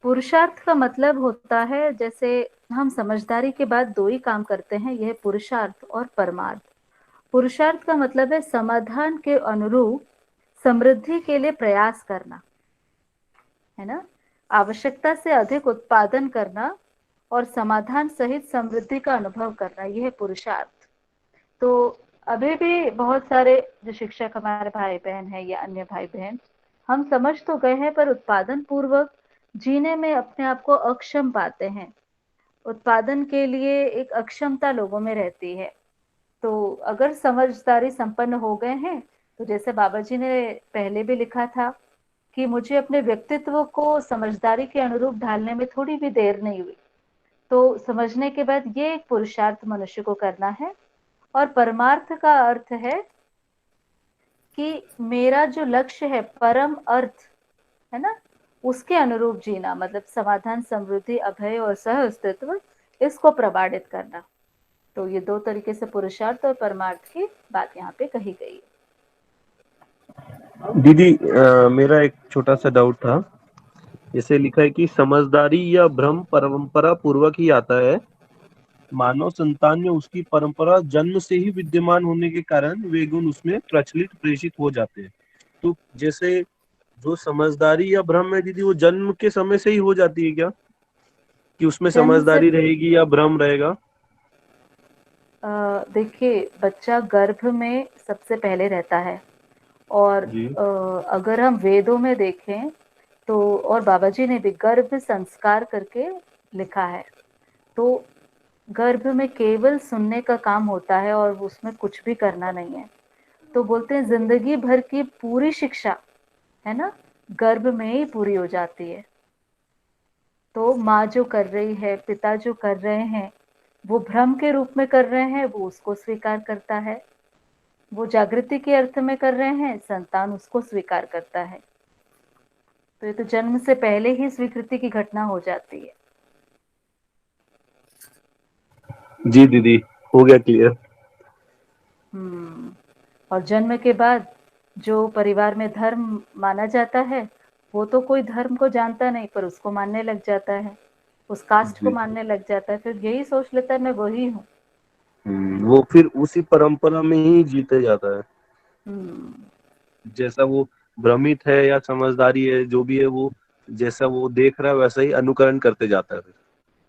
पुरुषार्थ का मतलब होता है, जैसे हम समझदारी के बाद दो ही काम करते हैं, यह पुरुषार्थ और परमार्थ। पुरुषार्थ का मतलब है समाधान के अनुरूप समृद्धि के लिए प्रयास करना, है ना, आवश्यकता से अधिक उत्पादन करना और समाधान सहित समृद्धि का अनुभव करना, यह है पुरुषार्थ। तो अभी भी बहुत सारे जो शिक्षक हमारे भाई बहन हैं या अन्य भाई बहन, हम समझ तो गए हैं पर उत्पादन पूर्वक जीने में अपने आप को अक्षम पाते हैं। उत्पादन के लिए एक अक्षमता लोगों में रहती है। तो अगर समझदारी संपन्न हो गए हैं, तो जैसे बाबा जी ने पहले भी लिखा था कि मुझे अपने व्यक्तित्व को समझदारी के अनुरूप ढालने में थोड़ी भी देर नहीं हुई, तो समझने के बाद ये एक पुरुषार्थ मनुष्य को करना है। और परमार्थ का अर्थ है कि मेरा जो लक्ष्य है, परम अर्थ, है ना, उसके अनुरूप जीना, मतलब समाधान, समृद्धि, अभय और सह अस्तित्व, इसको प्रमाणित करना। तो ये दो तरीके से पुरुषार्थ और परमार्थ की बात यहाँ पे कही गई है। दीदी मेरा एक छोटा सा डाउट था। जैसे लिखा है कि समझदारी या भ्रम परंपरा पूर्वक ही आता है, मानव संतान में उसकी परंपरा जन्म से ही विद्यमान होने के कारण वे गुण उसमें प्रचलित प्रेषित हो जाते हैं। तो जैसे जो समझदारी या भ्रम है दीदी, वो जन्म के समय से ही हो जाती है क्या, कि उसमें जन्म से समझदारी रहेगी या भ्रम रहेगा? देखिए, बच्चा गर्भ में सबसे पहले रहता है और जी। अगर हम वेदों में देखें तो, और बाबा जी ने भी गर्भ संस्कार करके लिखा है, तो गर्भ में केवल सुनने का काम होता है और उसमें कुछ भी करना नहीं है। तो बोलते हैं जिंदगी भर की पूरी शिक्षा, है ना, गर्भ में ही पूरी हो जाती है। तो माँ जो कर रही है, पिता जो कर रहे हैं, वो भ्रम के रूप में कर रहे हैं, वो उसको स्वीकार करता है। वो जागृति के अर्थ में कर रहे हैं, संतान उसको स्वीकार करता है। तो ये तो जन्म से पहले ही स्वीकृति की घटना हो जाती है। जी दीदी, हो गया क्लियर। और जन्म के बाद जो परिवार में धर्म माना जाता है, वो तो कोई धर्म को जानता नहीं पर उसको मानने लग जाता है, उस कास्ट को मानने लग जाता है, फिर यही सोच लेता है मैं वही हूँ। वो फिर उसी परंपरा में ही जीते जाता है। जैसा वो भ्रमित है या समझदारी है, जो भी है, वो जैसा वो देख रहा है वैसा ही अनुकरण करते जाता है फिर।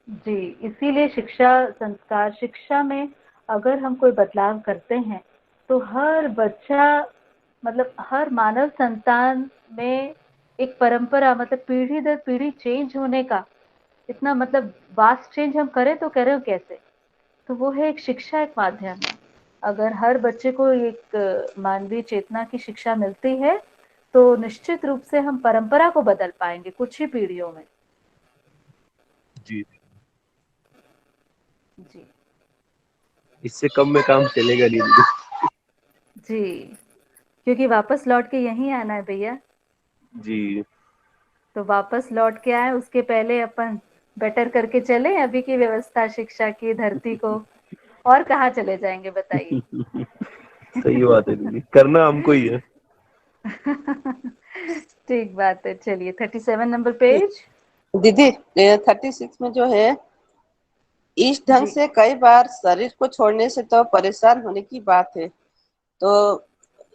जी, इसीलिए शिक्षा, संस्कार, शिक्षा में अगर हम कोई बदलाव करते हैं तो हर बच्चा, मतलब हर मानव संतान में एक परंपरा, मतलब पीढ़ी दर पीढ़ी चेंज होने का इतना, मतलब वास्ट चेंज हम करें तो करें कैसे, तो वो है एक शिक्षा, एक माध्यम है। अगर हर बच्चे को एक मानवीय चेतना की शिक्षा मिलती है तो निश्चित रूप से हम परंपरा को बदल पाएंगे कुछ ही पीढ़ियों में। जी जी इससे कम में काम चलेगा नहीं दीदी। जी, क्योंकि वापस लौट के यहीं आना है भैया। जी। तो वापस लौट के आए, उसके पहले अपन बेटर करके चले अभी की व्यवस्था, शिक्षा की धरती को, और कहाँ चले जाएंगे बताइए। सही बात है दीदी, करना हमको ही है। ठीक बात है। चलिए 37 नंबर पेज। दीदी 36 में जो है, इस ढंग जी से कई बार शरीर को छोड़ने से तो परेशान होने की बात है। तो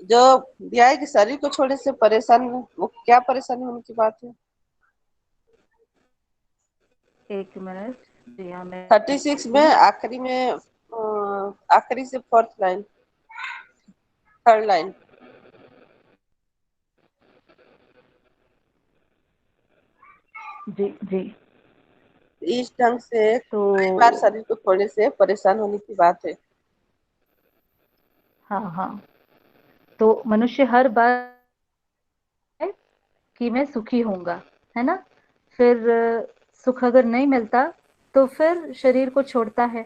जो दिया है कि शरीर को छोड़ने से परेशान, वो क्या परेशानी होने की बात है? 1 मिनट। जी हाँ, मैं 36 में आखिरी में आखिरी से फोर्थ लाइन, थर्ड लाइन। जी जी। इस ढंग से तो कई बार शरीर को छोड़ने से परेशान होने की बात है। हाँ हाँ, तो मनुष्य हर बार है कि मैं सुखी होऊंगा, है ना? फिर सुख अगर नहीं मिलता तो फिर शरीर को छोड़ता है,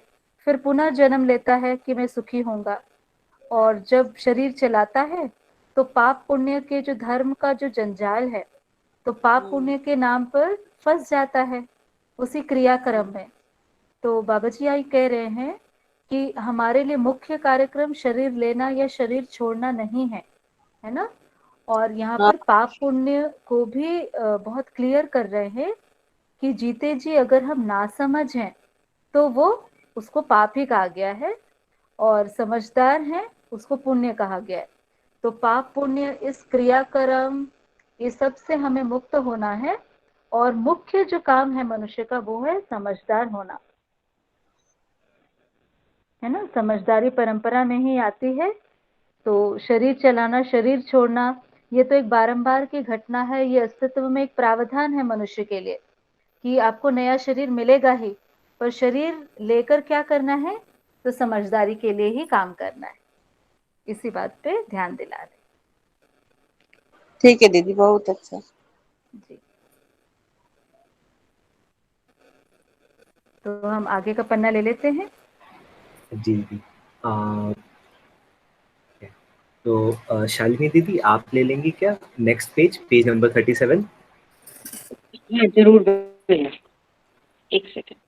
फिर पुनः जन्म लेता है कि मैं सुखी होऊंगा। और जब शरीर चलाता है तो पाप पुण्य के जो धर्म का जो जंजाल है, तो पाप पुण्य के नाम पर फंस जाता है उसी क्रियाक्रम में। तो बाबा जी आई कह रहे हैं कि हमारे लिए मुख्य कार्यक्रम शरीर लेना या शरीर छोड़ना नहीं है, है ना? और यहाँ हाँ, पर पाप पुण्य को भी बहुत क्लियर कर रहे हैं कि जीते जी अगर हम नासमझ हैं तो वो उसको पाप ही कहा गया है, और समझदार हैं उसको पुण्य कहा गया है। तो पाप पुण्य इस क्रियाक्रम, ये सब से हमें मुक्त होना है, और मुख्य जो काम है मनुष्य का वो है समझदार होना, है ना? समझदारी परंपरा में ही आती है। तो शरीर चलाना, शरीर छोड़ना, ये तो एक बारंबार की घटना है। ये अस्तित्व में एक प्रावधान है मनुष्य के लिए कि आपको नया शरीर मिलेगा ही, पर शरीर लेकर क्या करना है? तो समझदारी के लिए ही काम करना है। इसी बात पे ध्यान दिला रहे। ठीक है दीदी, बहुत अच्छा। जी, तो हम आगे का पन्ना ले लेते हैं। जी दीदी। तो शालिनी दीदी आप ले लेंगी क्या नेक्स्ट पेज, पेज नंबर 37? हाँ जरूर भैया, एक सेकंड।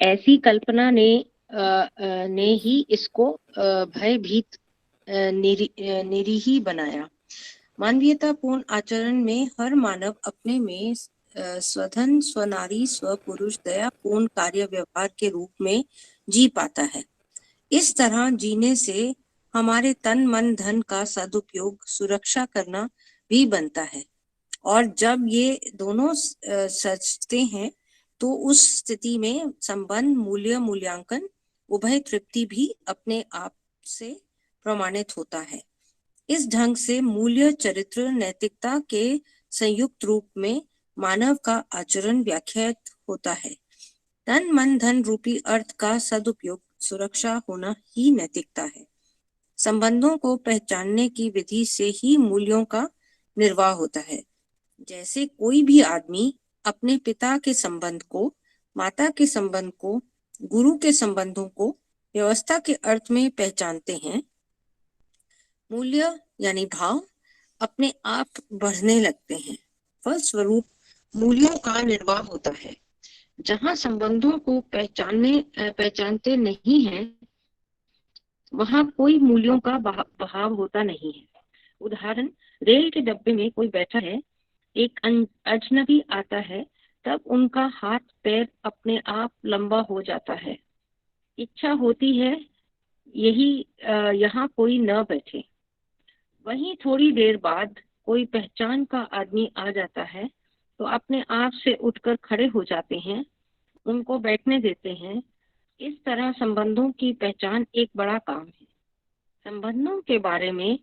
ऐसी कल्पना ने ही इसको भयभीत निरीही बनाया। मानवीयतापूर्ण आचरण में हर मानव अपने में स्वधन, स्वनारी, स्वपुरुष, दयापूर्ण कार्य व्यवहार के रूप में जी पाता है। इस तरह जीने से हमारे तन मन धन का सदुपयोग, सुरक्षा करना भी बनता है। और जब ये दोनों सजते हैं तो उस स्थिति में संबंध, मूल्य, मूल्यांकन, उभय तृप्ति भी अपने आप से प्रमाणित होता है। इस ढंग से मूल्य, चरित्र, नैतिकता के संयुक्त रूप में मानव का आचरण व्याख्यात होता है। तन मन धन रूपी अर्थ का सदुपयोग, सुरक्षा होना ही नैतिकता है। संबंधों को पहचानने की विधि से ही मूल्यों का निर्वाह होता है। जैसे कोई भी आदमी अपने पिता के संबंध को, माता के संबंध को, गुरु के संबंधों को व्यवस्था के अर्थ में पहचानते हैं, मूल्य यानी भाव अपने आप बढ़ने लगते हैं। फलस्वरूप मूल्यों का निर्वाह होता है। जहां संबंधों को पहचानते नहीं है, वहां कोई मूल्यों का बहाव होता नहीं है। उदाहरण, रेल के डब्बे में कोई बैठा है, एक अजनबी आता है, तब उनका हाथ पैर अपने आप लंबा हो जाता है। इच्छा होती है यहाँ कोई न बैठे। वहीं थोड़ी देर बाद कोई पहचान का आदमी आ जाता है तो अपने आप से उठकर खड़े हो जाते हैं, उनको बैठने देते हैं। इस तरह संबंधों की पहचान एक बड़ा काम है। संबंधों के बारे में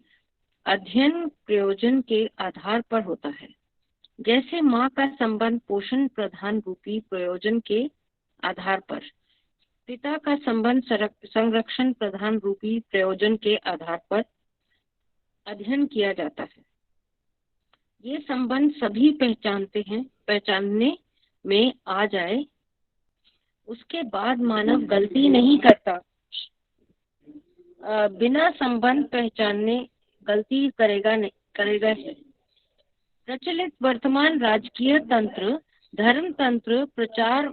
अध्ययन प्रयोजन के आधार पर होता है। जैसे माँ का संबंध पोषण प्रधान रूपी प्रयोजन के आधार पर, पिता का संबंध संरक्षण प्रधान रूपी प्रयोजन के आधार पर अध्ययन किया जाता है। ये संबंध सभी पहचानने में आ जाए, उसके बाद मानव गलती नहीं करता। बिना संबंध पहचानने गलती करेगा है। प्रचलित वर्तमान राजकीय तंत्र, धर्म तंत्र, प्रचार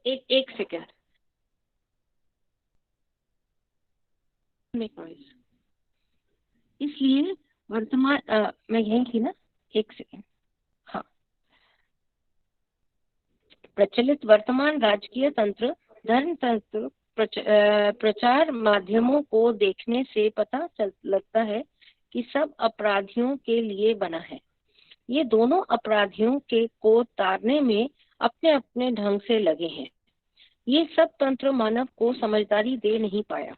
एक सेकंड। इसलिए वर्तमान मैं यही थी ना, एक सेकेंड। हाँ, प्रचलित वर्तमान राजकीय तंत्र, धर्म तंत्र, प्रचार माध्यमों को देखने से पता लगता है कि सब अपराधियों के लिए बना है। ये दोनों अपराधियों को तारने में अपने अपने ढंग से लगे हैं। ये सब तंत्र मानव को समझदारी दे नहीं पाया।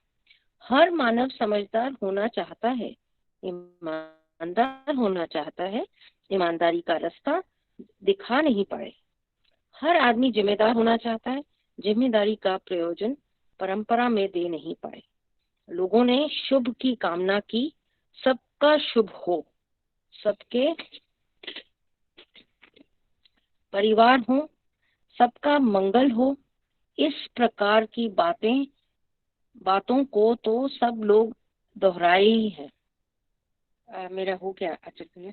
हर मानव समझदार होना चाहता है, ईमानदार होना चाहता है, ईमानदारी का रास्ता दिखा नहीं पाए। हर आदमी जिम्मेदार होना चाहता है, जिम्मेदारी का प्रयोजन परंपरा में दे नहीं पाए। लोगों ने शुभ की कामना की, सबका शुभ हो, सबके परिवार हो, सबका मंगल हो, इस प्रकार की बातों को तो सब लोग दोहराए ही है। मेरा हो गया अचल भैया?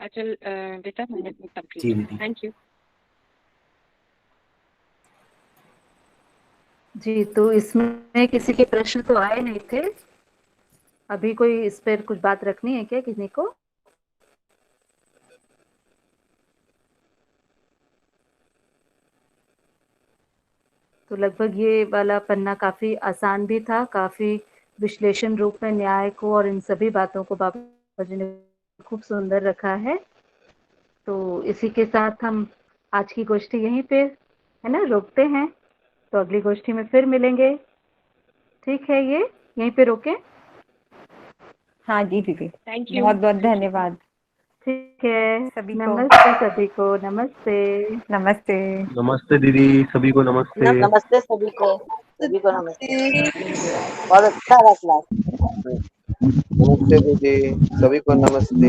अचल बेटा, मैंने जी कंप्लीट। दीदी। Thank you. जी, तो इसमें किसी के प्रश्न तो आए नहीं थे। अभी कोई इस पर कुछ बात रखनी है क्या किसी को? तो लगभग ये वाला पन्ना काफी आसान भी था, काफी विश्लेषण रूप में न्याय को और इन सभी बातों को बाबा जी ने खूब सुंदर रखा है। तो इसी के साथ हम आज की गोष्ठी यहीं पे है ना रोकते हैं। तो अगली गोष्ठी में फिर मिलेंगे। ठीक है, ये यहीं पे रोके। हाँ जी दीदी, थैंक यू। बहुत बहुत धन्यवाद ठीक है, सभी को। नमस्ते सभी को। नमस्ते। नमस्ते। नमस्ते दीदी, सभी को नमस्ते। नमस्ते सभी को, सभी को नमस्ते। बहुत अच्छा रहा क्लास। नमस्ते दीदी, सभी को नमस्ते।